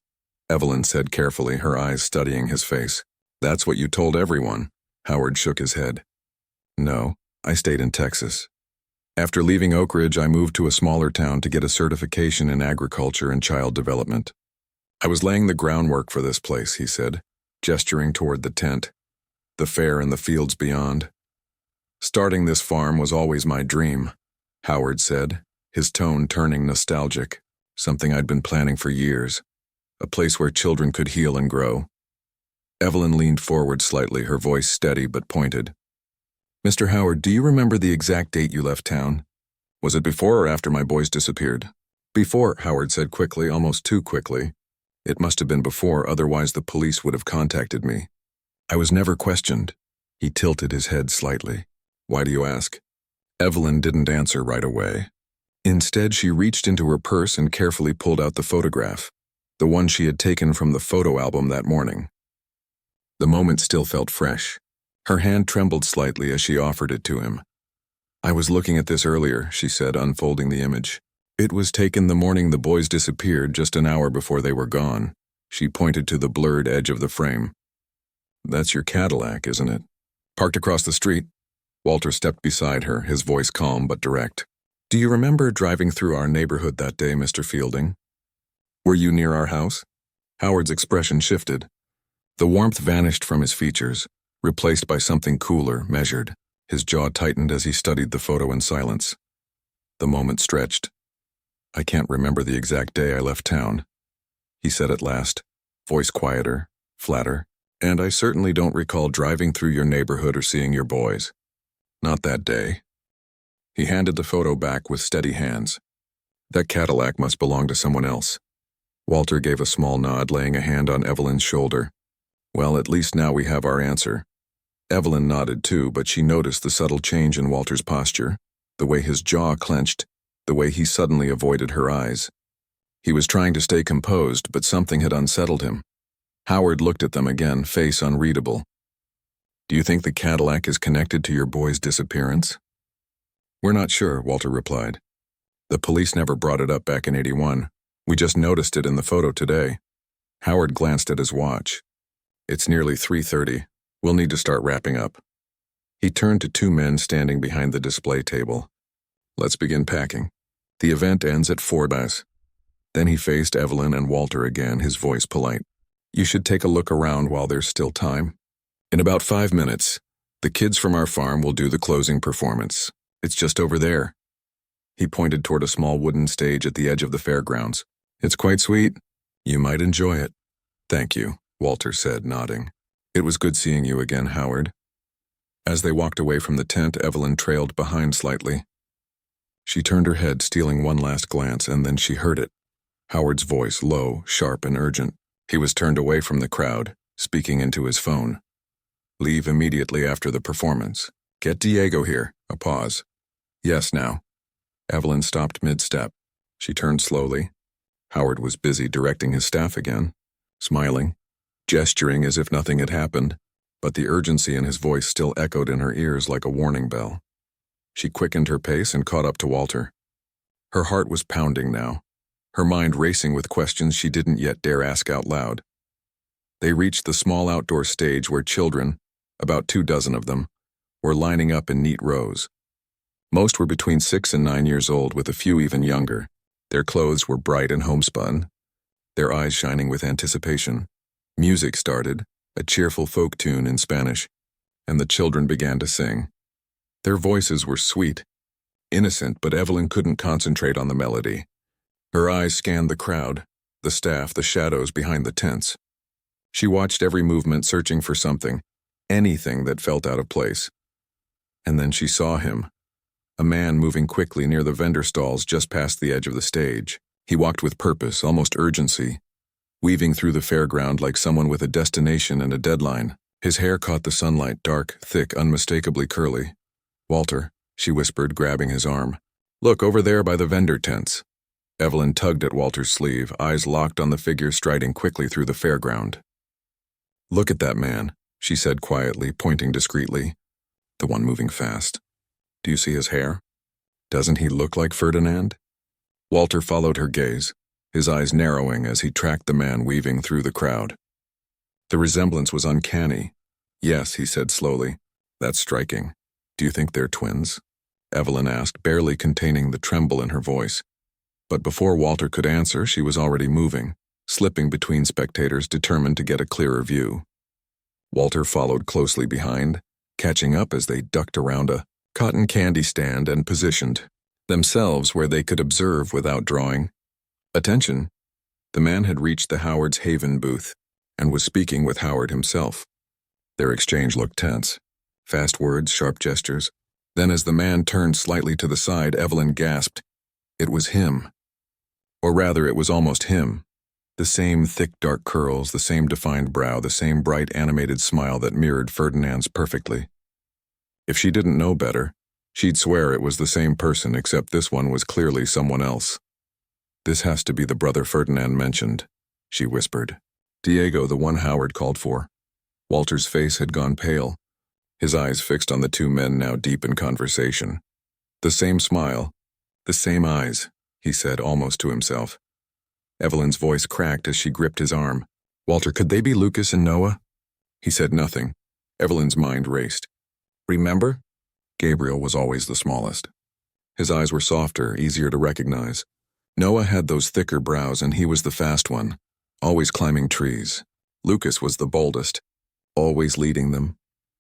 Evelyn said carefully, her eyes studying his face. "That's what you told everyone." Howard shook his head. "No, I stayed in Texas. After leaving Oak Ridge, I moved to a smaller town to get a certification in agriculture and child development. I was laying the groundwork for this place," he said, gesturing toward the tent, the fair and the fields beyond. "Starting this farm was always my dream," Howard said, his tone turning nostalgic, "something I'd been planning for years, a place where children could heal and grow." Evelyn leaned forward slightly, her voice steady but pointed. "Mr. Howard, do you remember the exact date you left town? Was it before or after my boys disappeared?" "Before," Howard said quickly, almost too quickly. "It must have been before, otherwise the police would have contacted me. I was never questioned." He tilted his head slightly. "Why do you ask?" Evelyn didn't answer right away. Instead, she reached into her purse and carefully pulled out the photograph, the one she had taken from the photo album that morning. The moment still felt fresh. Her hand trembled slightly as she offered it to him. "I was looking at this earlier," she said, unfolding the image. "It was taken the morning the boys disappeared, just an hour before they were gone." She pointed to the blurred edge of the frame. "That's your Cadillac, isn't it? Parked across the street?" Walter stepped beside her, his voice calm but direct. "Do you remember driving through our neighborhood that day, Mr. Fielding? Were you near our house?" Howard's expression shifted. The warmth vanished from his features, replaced by something cooler, measured. His jaw tightened as he studied the photo in silence. The moment stretched. "I can't remember the exact day I left town," he said at last, voice quieter, flatter. "And I certainly don't recall driving through your neighborhood or seeing your boys. Not that day." He handed the photo back with steady hands. "That Cadillac must belong to someone else." Walter gave a small nod, laying a hand on Evelyn's shoulder. "Well, at least now we have our answer." Evelyn nodded too, but she noticed the subtle change in Walter's posture, the way his jaw clenched, the way he suddenly avoided her eyes. He was trying to stay composed, but something had unsettled him. Howard looked at them again, face unreadable. "Do you think the Cadillac is connected to your boy's disappearance?" "We're not sure," Walter replied. "The police never brought it up back in '81. We just noticed it in the photo today." Howard glanced at his watch. "It's nearly 3:30. We'll need to start wrapping up." He turned to 2 men standing behind the display table. "Let's begin packing. The event ends at 4 bas." Then he faced Evelyn and Walter again, his voice polite. "You should take a look around while there's still time. In about 5 minutes, the kids from our farm will do the closing performance. It's just over there." He pointed toward a small wooden stage at the edge of the fairgrounds. "It's quite sweet. You might enjoy it." "Thank you," Walter said, nodding. "It was good seeing you again, Howard." As they walked away from the tent, Evelyn trailed behind slightly. She turned her head, stealing one last glance, and then she heard it. Howard's voice, low, sharp, and urgent. He was turned away from the crowd, speaking into his phone. "Leave immediately after the performance. Get Diego here." A pause. "Yes, now." Evelyn stopped mid-step. She turned slowly. Howard was busy directing his staff again, smiling, gesturing as if nothing had happened, but the urgency in his voice still echoed in her ears like a warning bell. She quickened her pace and caught up to Walter. Her heart was pounding now, her mind racing with questions she didn't yet dare ask out loud. They reached the small outdoor stage where children, about 24 of them, were lining up in neat rows. Most were between 6 and 9 years old, with a few even younger. Their clothes were bright and homespun, their eyes shining with anticipation. Music started, a cheerful folk tune in Spanish, and the children began to sing. Their voices were sweet, innocent, but Evelyn couldn't concentrate on the melody. Her eyes scanned the crowd, the staff, the shadows behind the tents. She watched every movement, searching for something, anything that felt out of place. And then she saw him, a man moving quickly near the vendor stalls just past the edge of the stage. He walked with purpose, almost urgency, weaving through the fairground like someone with a destination and a deadline. His hair caught the sunlight, dark, thick, unmistakably curly. "Walter," she whispered, grabbing his arm. "Look, over there by the vendor tents." Evelyn tugged at Walter's sleeve, eyes locked on the figure striding quickly through the fairground. "Look at that man," she said quietly, pointing discreetly. "The one moving fast. Do you see his hair? Doesn't he look like Ferdinand?" Walter followed her gaze, his eyes narrowing as he tracked the man weaving through the crowd. The resemblance was uncanny. "Yes," he said slowly. "That's striking. Do you think they're twins?" Evelyn asked, barely containing the tremble in her voice. But before Walter could answer, she was already moving, slipping between spectators, determined to get a clearer view. Walter followed closely behind, catching up as they ducked around a cotton candy stand and positioned themselves where they could observe without drawing attention. The man had reached the Howard's Haven booth and was speaking with Howard himself. Their exchange looked tense. Fast words, sharp gestures. Then as the man turned slightly to the side, Evelyn gasped. It was him. Or rather, it was almost him. The same thick dark curls, the same defined brow, the same bright animated smile that mirrored Ferdinand's perfectly. If she didn't know better, she'd swear it was the same person, except this one was clearly someone else. "This has to be the brother Ferdinand mentioned," she whispered. "Diego, the one Howard called for." Walter's face had gone pale, his eyes fixed on the two men now deep in conversation. "The same smile, the same eyes," he said almost to himself. Evelyn's voice cracked as she gripped his arm. "Walter, could they be Lucas and Noah?" He said nothing. Evelyn's mind raced. "Remember?" Gabriel was always the smallest. His eyes were softer, easier to recognize. Noah had those thicker brows, and he was the fast one, always climbing trees. Lucas was the boldest, always leading them.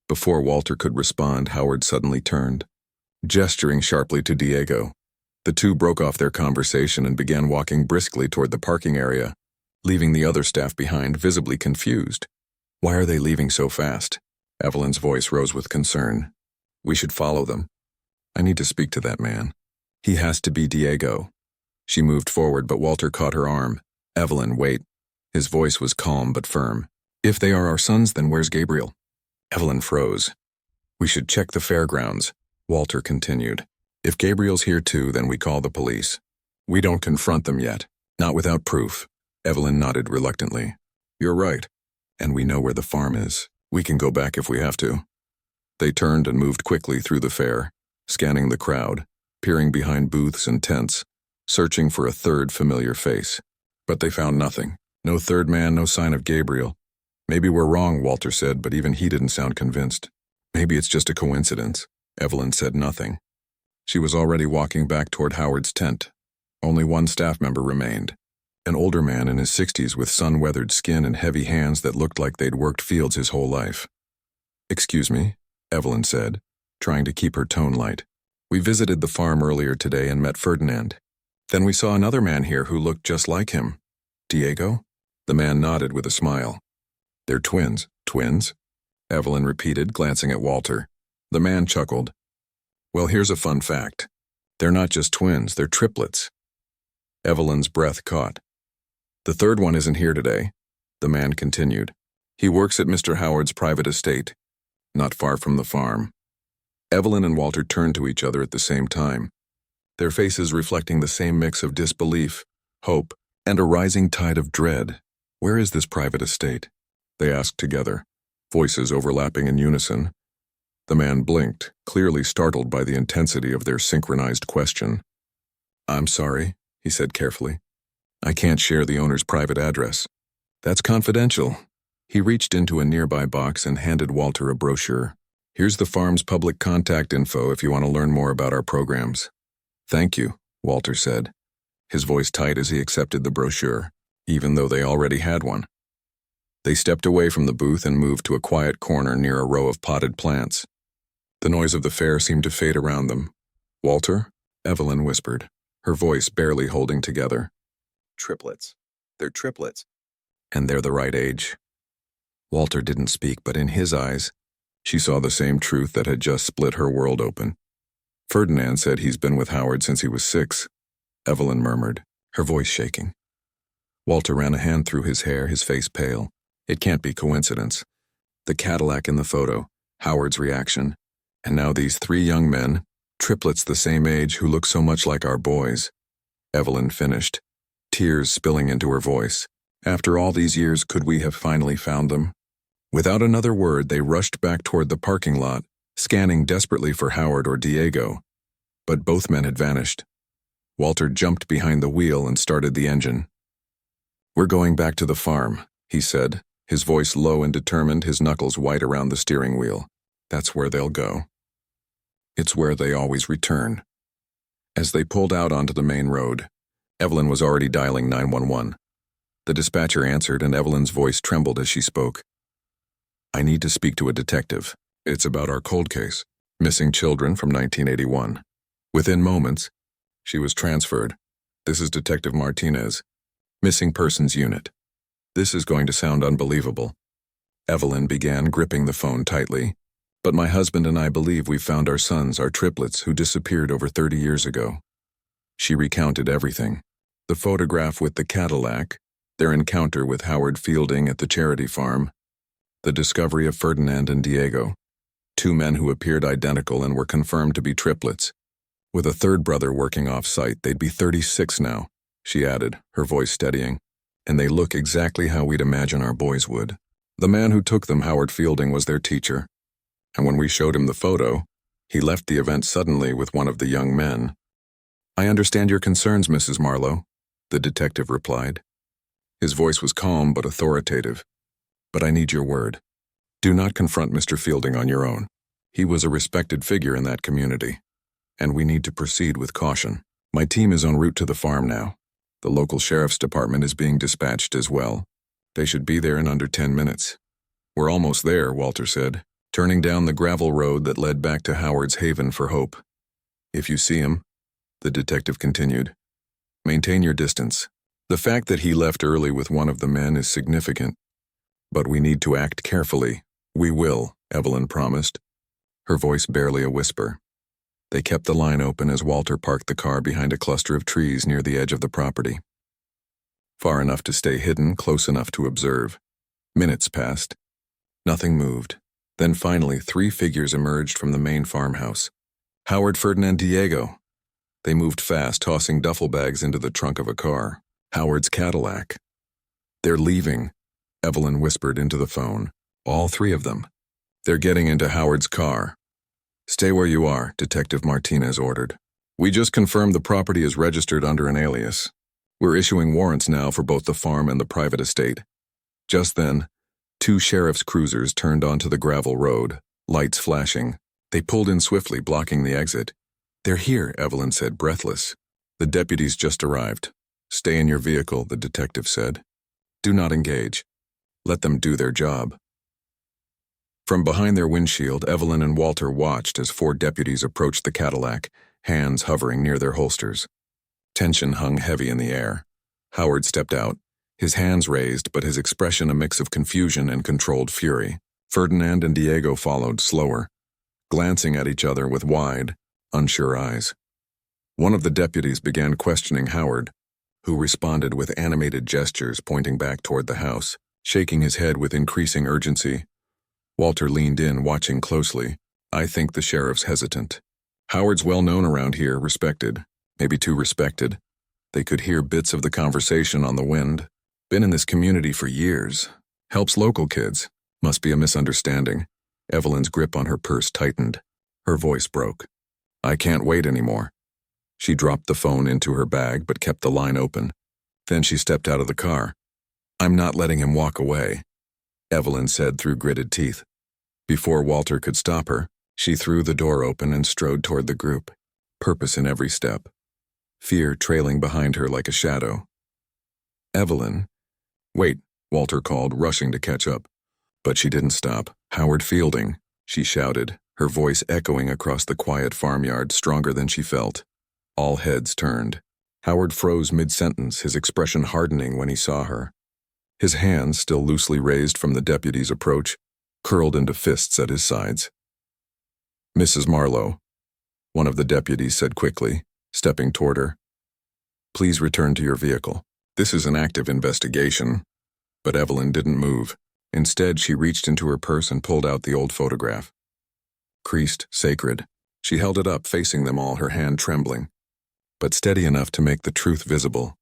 Before Walter could respond, Howard suddenly turned, gesturing sharply to Diego. The two broke off their conversation and began walking briskly toward the parking area, leaving the other staff behind, visibly confused. "Why are they leaving so fast?" Evelyn's voice rose with concern. "We should follow them. I need to speak to that man. He has to be Diego." She moved forward, but Walter caught her arm. "Evelyn, wait." His voice was calm but firm. "If they are our sons, then where's Gabriel?" Evelyn froze. "We should check the fairgrounds," Walter continued. "If Gabriel's here too, then we call the police. We don't confront them yet, not without proof." Evelyn nodded reluctantly. "You're right. And we know where the farm is. We can go back if we have to." They turned and moved quickly through the fair, scanning the crowd, peering behind booths and tents, searching for a third familiar face. But they found nothing. No third man, no sign of Gabriel. "Maybe we're wrong," Walter said, but even he didn't sound convinced. "Maybe it's just a coincidence." Evelyn said nothing. She was already walking back toward Howard's tent. Only one staff member remained, an older man in his 60s with sun-weathered skin and heavy hands that looked like they'd worked fields his whole life. "Excuse me," Evelyn said, trying to keep her tone light. "We visited the farm earlier today and met Ferdinand. Then we saw another man here who looked just like him." "Diego?" The man nodded with a smile. "They're twins." "Twins?" Evelyn repeated, glancing at Walter. The man chuckled. "Well, here's a fun fact. They're not just twins, they're triplets." Evelyn's breath caught. "The third one isn't here today," the man continued. "He works at Mr. Howard's private estate, not far from the farm." Evelyn and Walter turned to each other at the same time, their faces reflecting the same mix of disbelief, hope, and a rising tide of dread. "Where is this private estate?" they asked together, voices overlapping in unison. The man blinked, clearly startled by the intensity of their synchronized question. "I'm sorry," he said carefully. "I can't share the owner's private address. That's confidential." He reached into a nearby box and handed Walter a brochure. "Here's the farm's public contact info if you want to learn more about our programs." "Thank you," Walter said, his voice tight as he accepted the brochure, even though they already had one. They stepped away from the booth and moved to a quiet corner near a row of potted plants. The noise of the fair seemed to fade around them. "Walter?" Evelyn whispered, her voice barely holding together. "Triplets. They're triplets. And they're the right age." Walter didn't speak, but in his eyes, she saw the same truth that had just split her world open. "Ferdinand said he's been with Howard since he was 6, Evelyn murmured, her voice shaking. Walter ran a hand through his hair, his face pale. It can't be coincidence. The Cadillac in the photo, Howard's reaction, and now these 3 young men, triplets the same age who look so much like our boys. Evelyn finished, tears spilling into her voice. After all these years, could we have finally found them? Without another word, they rushed back toward the parking lot, scanning desperately for Howard or Diego. But both men had vanished. Walter jumped behind the wheel and started the engine. "We're going back to the farm," he said, his voice low and determined, his knuckles white around the steering wheel. "That's where they'll go. It's where they always return." As they pulled out onto the main road, Evelyn was already dialing 911. The dispatcher answered, and Evelyn's voice trembled as she spoke. "I need to speak to a detective. It's about our cold case, missing children from 1981. Within moments, she was transferred. "This is Detective Martinez, Missing Persons Unit." This is going to sound unbelievable. Evelyn began, gripping the phone tightly. "But my husband and I believe we found our sons, our triplets, who disappeared over 30 years ago." She recounted everything. The photograph with the Cadillac, their encounter with Howard Fielding at the charity farm, the discovery of Ferdinand and Diego, 2 men who appeared identical and were confirmed to be triplets. With a 3rd brother working off-site, they'd be 36 now, she added, her voice steadying. "And they look exactly how we'd imagine our boys would. The man who took them, Howard Fielding, was their teacher. And when we showed him the photo, he left the event suddenly with one of the young men." "I understand your concerns, Mrs. Marlowe," the detective replied. His voice was calm but authoritative. "But I need your word. Do not confront Mr. Fielding on your own. He was a respected figure in that community, and we need to proceed with caution. My team is en route to the farm now. The local sheriff's department is being dispatched as well. They should be there in under 10 minutes. "We're almost there," Walter said, turning down the gravel road that led back to Howard's haven for hope. "If you see him," the detective continued, "maintain your distance. The fact that he left early with one of the men is significant, but we need to act carefully." "We will," Evelyn promised, her voice barely a whisper. They kept the line open as Walter parked the car behind a cluster of trees near the edge of the property. Far enough to stay hidden, close enough to observe. Minutes passed. Nothing moved. Then finally, 3 figures emerged from the main farmhouse. Howard, Ferdinand, Diego. They moved fast, tossing duffel bags into the trunk of a car. Howard's Cadillac. "They're leaving," Evelyn whispered into the phone. "All 3 of them. They're getting into Howard's car." "Stay where you are," Detective Martinez ordered. "We just confirmed the property is registered under an alias. We're issuing warrants now for both the farm and the private estate." Just then, 2 sheriff's cruisers turned onto the gravel road, lights flashing. They pulled in swiftly, blocking the exit. "They're here," Evelyn said, breathless. "The deputies just arrived. Stay in your vehicle," the detective said. "Do not engage. Let them do their job." From behind their windshield, Evelyn and Walter watched as 4 deputies approached the Cadillac, hands hovering near their holsters. Tension hung heavy in the air. Howard stepped out, his hands raised, but his expression a mix of confusion and controlled fury. Ferdinand and Diego followed, slower, glancing at each other with wide, unsure eyes. One of the deputies began questioning Howard, who responded with animated gestures pointing back toward the house, shaking his head with increasing urgency. Walter leaned in, watching closely. "I think the sheriff's hesitant. Howard's well known around here, respected, maybe too respected." They could hear bits of the conversation on the wind. "Been in this community for years. Helps local kids. Must be a misunderstanding." Evelyn's grip on her purse tightened. Her voice broke. "I can't wait anymore." She dropped the phone into her bag but kept the line open. Then she stepped out of the car. "I'm not letting him walk away," Evelyn said through gritted teeth. Before Walter could stop her, she threw the door open and strode toward the group, purpose in every step, fear trailing behind her like a shadow. "Evelyn, wait," Walter called, rushing to catch up. But she didn't stop. "Howard Fielding," she shouted, her voice echoing across the quiet farmyard, stronger than she felt. All heads turned. Howard froze mid-sentence, his expression hardening when he saw her. His hands, still loosely raised from the deputy's approach, curled into fists at his sides. "Mrs. Marlowe," one of the deputies said quickly, stepping toward her. "Please return to your vehicle. This is an active investigation." But Evelyn didn't move. Instead, she reached into her purse and pulled out the old photograph. Creased, sacred, she held it up, facing them all, her hand trembling, but steady enough to make the truth visible.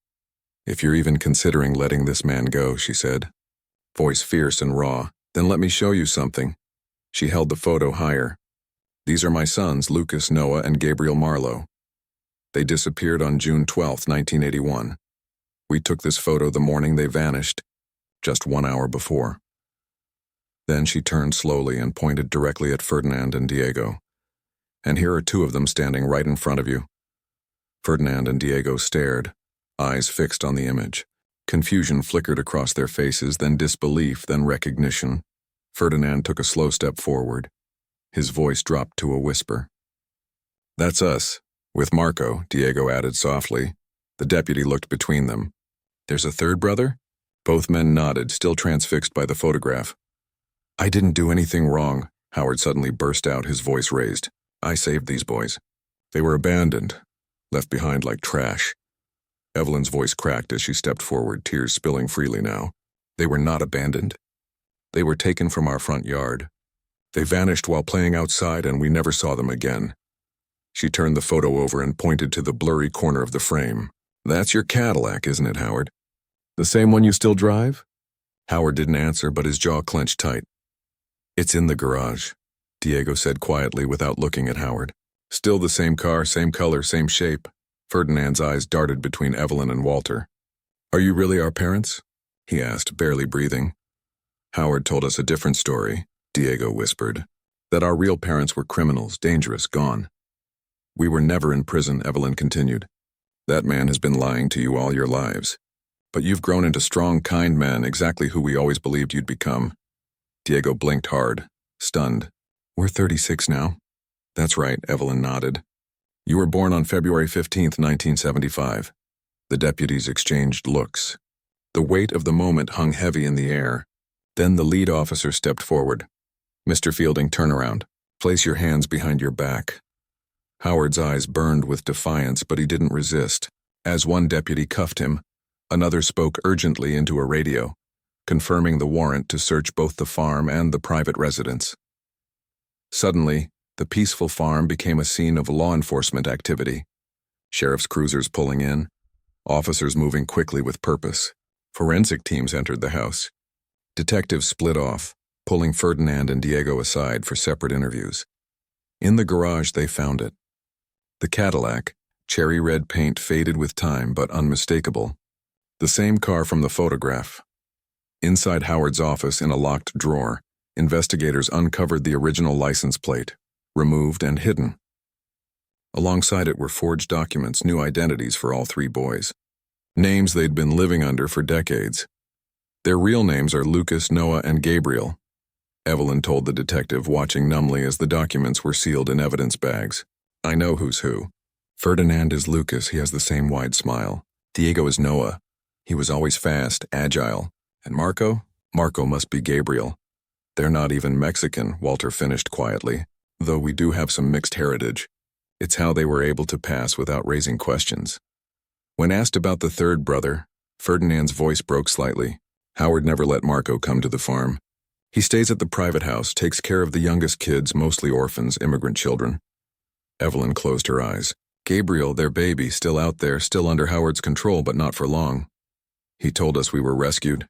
"If you're even considering letting this man go," she said, voice fierce and raw, "then let me show you something." She held the photo higher. "These are my sons, Lucas, Noah, and Gabriel Marlowe. They disappeared on June 12, 1981. We took this photo the morning they vanished, just 1 hour before." Then she turned slowly and pointed directly at Ferdinand and Diego. "And here are two of them standing right in front of you." Ferdinand and Diego stared, eyes fixed on the image. Confusion flickered across their faces, then disbelief, then recognition. Ferdinand took a slow step forward. His voice dropped to a whisper. "That's us, with Marco," Diego added softly. The deputy looked between them. "There's a third brother?" Both men nodded, still transfixed by the photograph. "I didn't do anything wrong," Howard suddenly burst out, his voice raised. "I saved these boys. They were abandoned, left behind like trash." Evelyn's voice cracked as she stepped forward, tears spilling freely now. "They were not abandoned. They were taken from our front yard. They vanished while playing outside, and we never saw them again." She turned the photo over and pointed to the blurry corner of the frame. "That's your Cadillac, isn't it, Howard? The same one you still drive?" Howard didn't answer, but his jaw clenched tight. "It's in the garage," Diego said quietly without looking at Howard. "Still the same car, same color, same shape." Ferdinand's eyes darted between Evelyn and Walter. "Are you really our parents?" he asked, barely breathing. "Howard told us a different story," Diego whispered. "That our real parents were criminals, dangerous, gone." "We were never in prison," Evelyn continued. "That man has been lying to you all your lives. But you've grown into strong, kind men, exactly who we always believed you'd become." Diego blinked hard, stunned. "We're 36 now." "That's right," Evelyn nodded. "You were born on February 15th, 1975. The deputies exchanged looks. The weight of the moment hung heavy in the air. Then the lead officer stepped forward. "Mr. Fielding, turn around. Place your hands behind your back." Howard's eyes burned with defiance, but he didn't resist. As one deputy cuffed him, another spoke urgently into a radio, confirming the warrant to search both the farm and the private residence. Suddenly, the peaceful farm became a scene of law enforcement activity. Sheriff's cruisers pulling in, officers moving quickly with purpose. Forensic teams entered the house. Detectives split off, pulling Ferdinand and Diego aside for separate interviews. In the garage, they found it. The Cadillac, cherry red paint faded with time but unmistakable. The same car from the photograph. Inside Howard's office, in a locked drawer, investigators uncovered the original license plate, removed and hidden. Alongside it were forged documents, new identities for all three boys. Names they'd been living under for decades. "Their real names are Lucas, Noah, and Gabriel," Evelyn told the detective, watching numbly as the documents were sealed in evidence bags. "I know who's who. Ferdinand is Lucas, he has the same wide smile. Diego is Noah. He was always fast, agile. And Marco? Marco must be Gabriel. They're not even Mexican," Walter finished quietly, "though we do have some mixed heritage. It's how they were able to pass without raising questions." When asked about the third brother, Ferdinand's voice broke slightly. "Howard never let Marco come to the farm. He stays at the private house, takes care of the youngest kids, mostly orphans, immigrant children." Evelyn closed her eyes. "Gabriel, their baby, still out there, still under Howard's control, but not for long. He told us we were rescued,"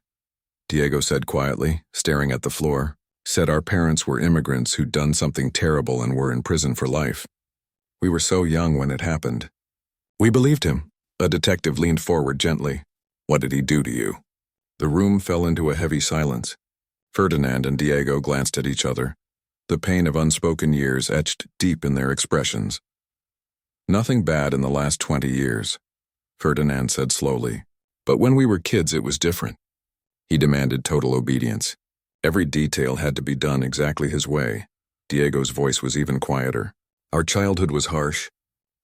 Diego said quietly, staring at the floor. "Said our parents were immigrants who'd done something terrible and were in prison for life. We were so young when it happened." "We believed him." A detective leaned forward gently. "What did he do to you?" The room fell into a heavy silence. Ferdinand and Diego glanced at each other, the pain of unspoken years etched deep in their expressions. "Nothing bad in the last 20 years, Ferdinand said slowly. "But when we were kids it was different. He demanded total obedience. Every detail had to be done exactly his way. Diego's voice was even quieter. Our childhood was harsh.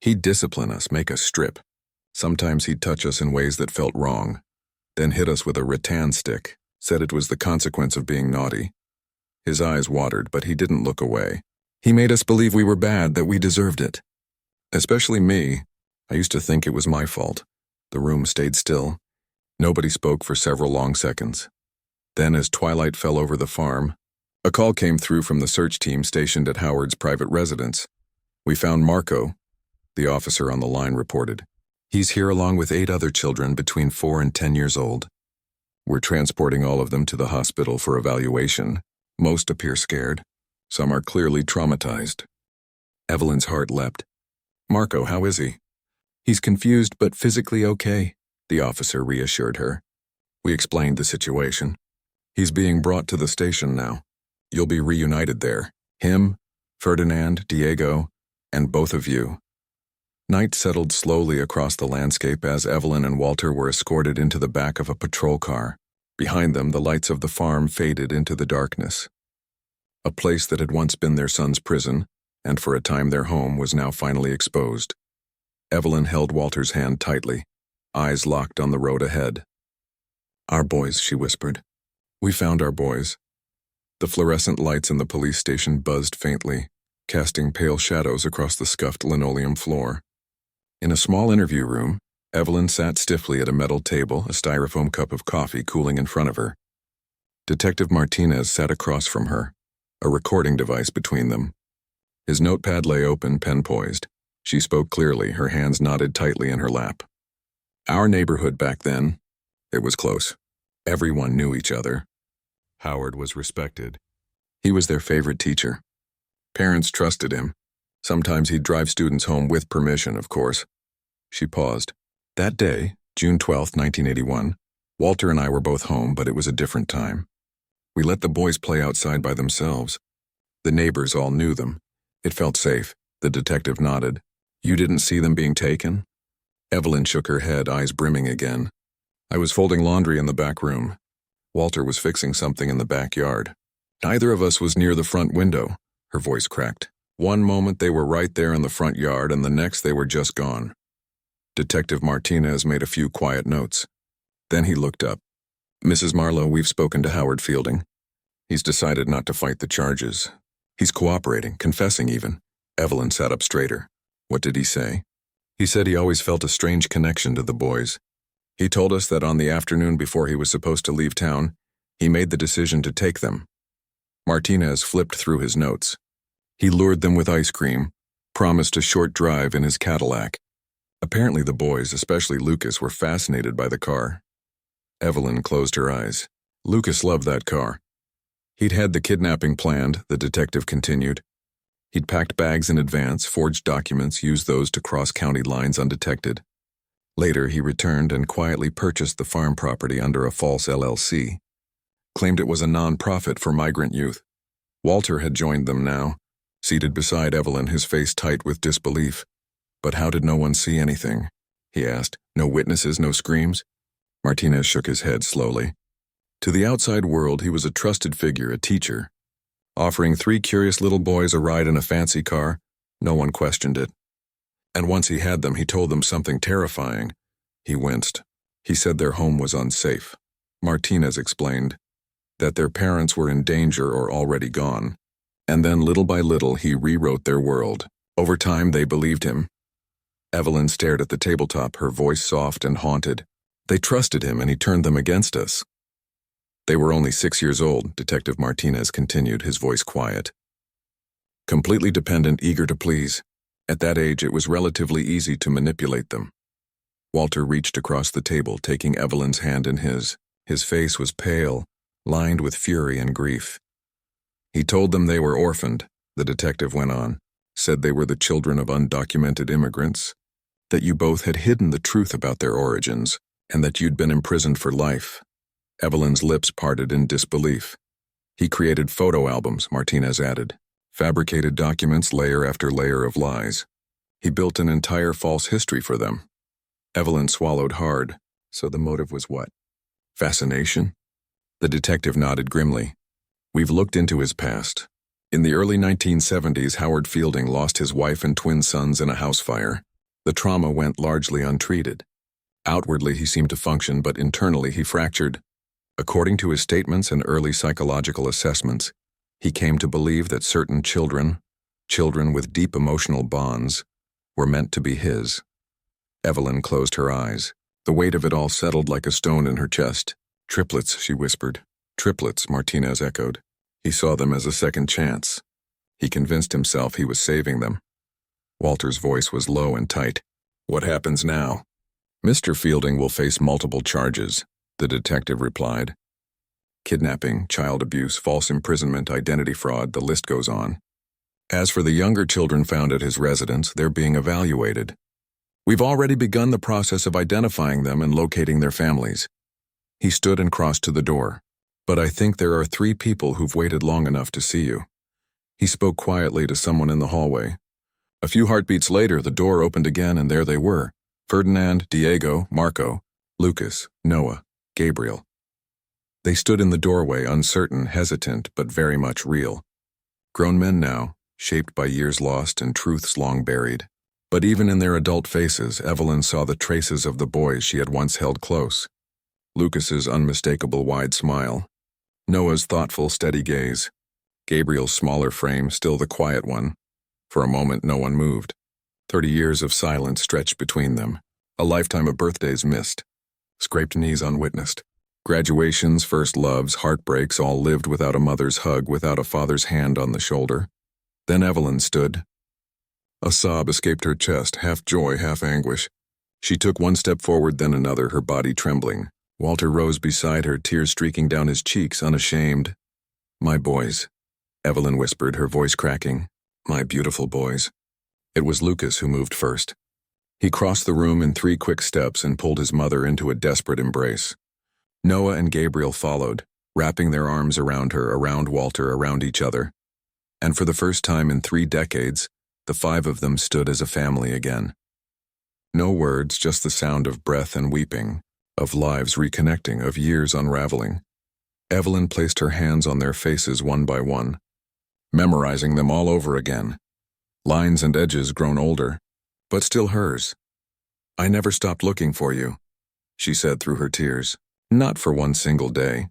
He'd discipline us, make us strip. Sometimes he'd touch us in ways that felt wrong, then hit us with a rattan stick, said it was the consequence of being naughty. His eyes watered, but he didn't look away. He made us believe we were bad, that we deserved it. Especially me. I used to think it was my fault. The room stayed still. Nobody spoke for several long seconds. Then, as twilight fell over the farm, a call came through from the search team stationed at Howard's private residence. We found Marco, the officer on the line reported. He's here along with 8 other children between 4 and 10 years old. We're transporting all of them to the hospital for evaluation. Most appear scared. Some are clearly traumatized. Evelyn's heart leapt. Marco, how is he? He's confused but physically okay, the officer reassured her. We explained the situation. He's being brought to the station now. You'll be reunited there. Him, Ferdinand, Diego, and both of you. Night settled slowly across the landscape as Evelyn and Walter were escorted into the back of a patrol car. Behind them, the lights of the farm faded into the darkness. A place that had once been their son's prison, and for a time their home, was now finally exposed. Evelyn held Walter's hand tightly, eyes locked on the road ahead. Our boys, she whispered. We found our boys. The fluorescent lights in the police station buzzed faintly, casting pale shadows across the scuffed linoleum floor. In a small interview room, Evelyn sat stiffly at a metal table, a styrofoam cup of coffee cooling in front of her. Detective Martinez sat across from her, a recording device between them. His notepad lay open, pen poised. She spoke clearly, her hands knotted tightly in her lap. Our neighborhood back then, it was close. Everyone knew each other. Howard was respected. He was their favorite teacher. Parents trusted him. Sometimes he'd drive students home with permission, of course. She paused. That day, June 12, 1981, Walter and I were both home, but it was a different time. We let the boys play outside by themselves. The neighbors all knew them. It felt safe. The detective nodded. You didn't see them being taken? Evelyn shook her head, eyes brimming again. I was folding laundry in the back room. Walter was fixing something in the backyard. Neither of us was near the front window. Her voice cracked. One moment they were right there in the front yard, and the next they were just gone. Detective Martinez made a few quiet notes. Then he looked up. Mrs. Marlowe, we've spoken to Howard Fielding. He's decided not to fight the charges. He's cooperating, confessing even. Evelyn sat up straighter. What did he say? He said he always felt a strange connection to the boys. He told us that on the afternoon before he was supposed to leave town, he made the decision to take them. Martinez flipped through his notes. He lured them with ice cream, promised a short drive in his Cadillac. Apparently the boys, especially Lucas, were fascinated by the car. Evelyn closed her eyes. Lucas loved that car. He'd had the kidnapping planned, the detective continued. He'd packed bags in advance, forged documents, used those to cross county lines undetected. Later, he returned and quietly purchased the farm property under a false LLC. Claimed it was a non-profit for migrant youth. Walter had joined them now, seated beside Evelyn, his face tight with disbelief. But how did no one see anything? He asked. No witnesses, no screams? Martinez shook his head slowly. To the outside world, he was a trusted figure, a teacher. Offering 3 curious little boys a ride in a fancy car, no one questioned it. And once he had them, he told them something terrifying. He winced. He said their home was unsafe. Martinez explained that their parents were in danger or already gone. And then, little by little, he rewrote their world. Over time, they believed him. Evelyn stared at the tabletop, her voice soft and haunted. They trusted him, and he turned them against us. They were only 6 years old, Detective Martinez continued, his voice quiet. Completely dependent, eager to please. At that age, it was relatively easy to manipulate them. Walter reached across the table, taking Evelyn's hand in his. His face was pale, lined with fury and grief. He told them they were orphaned, the detective went on, said they were the children of undocumented immigrants, that you both had hidden the truth about their origins, and that you'd been imprisoned for life. Evelyn's lips parted in disbelief. He created photo albums, Martinez added, fabricated documents, layer after layer of lies. He built an entire false history for them. Evelyn swallowed hard. So the motive was what? Fascination? The detective nodded grimly. We've looked into his past. In the early 1970s, Howard Fielding lost his wife and twin sons in a house fire. The trauma went largely untreated. Outwardly, he seemed to function, but internally he fractured. According to his statements and early psychological assessments, he came to believe that certain children with deep emotional bonds, were meant to be his. Evelyn closed her eyes. The weight of it all settled like a stone in her chest. Triplets, she whispered. Triplets, Martinez echoed. He saw them as a second chance. He convinced himself he was saving them. Walter's voice was low and tight. What happens now? Mr. Fielding will face multiple charges, the detective replied. Kidnapping, child abuse, false imprisonment, identity fraud, the list goes on. As for the younger children found at his residence, they're being evaluated. We've already begun the process of identifying them and locating their families. He stood and crossed to the door. But I think there are 3 people who've waited long enough to see you. He spoke quietly to someone in the hallway. A few heartbeats later, the door opened again, and there they were. Ferdinand, Diego, Marco, Lucas, Noah, Gabriel. They stood in the doorway, uncertain, hesitant, but very much real. Grown men now, shaped by years lost and truths long buried. But even in their adult faces, Evelyn saw the traces of the boys she had once held close. Lucas's unmistakable wide smile. Noah's thoughtful, steady gaze. Gabriel's smaller frame, still the quiet one. For a moment, no one moved. 30 years of silence stretched between them. A lifetime of birthdays missed. Scraped knees unwitnessed. Graduations, first loves, heartbreaks, all lived without a mother's hug, without a father's hand on the shoulder. Then Evelyn stood. A sob escaped her chest, half joy, half anguish. She took one step forward, then another, her body trembling. Walter rose beside her, tears streaking down his cheeks, unashamed. My boys, Evelyn whispered, her voice cracking. My beautiful boys. It was Lucas who moved first. He crossed the room in 3 quick steps and pulled his mother into a desperate embrace. Noah and Gabriel followed, wrapping their arms around her, around Walter, around each other. And for the first time in 3 decades, the 5 of them stood as a family again. No words, just the sound of breath and weeping, of lives reconnecting, of years unraveling. Evelyn placed her hands on their faces one by one, memorizing them all over again. Lines and edges grown older, but still hers. I never stopped looking for you, she said through her tears. Not for one single day.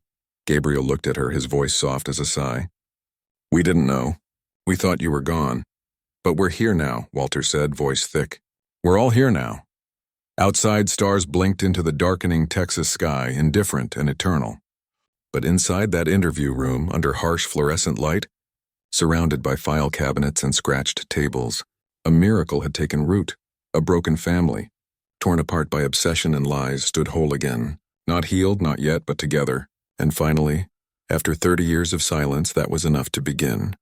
Gabriel looked at her, his voice soft as a sigh. We didn't know. We thought you were gone. But we're here now, Walter said, voice thick. We're all here now. Outside, stars blinked into the darkening Texas sky, indifferent and eternal. But inside that interview room, under harsh fluorescent light, surrounded by file cabinets and scratched tables, a miracle had taken root. A broken family, torn apart by obsession and lies, stood whole again. Not healed, not yet, but together. And finally, after 30 years of silence, that was enough to begin.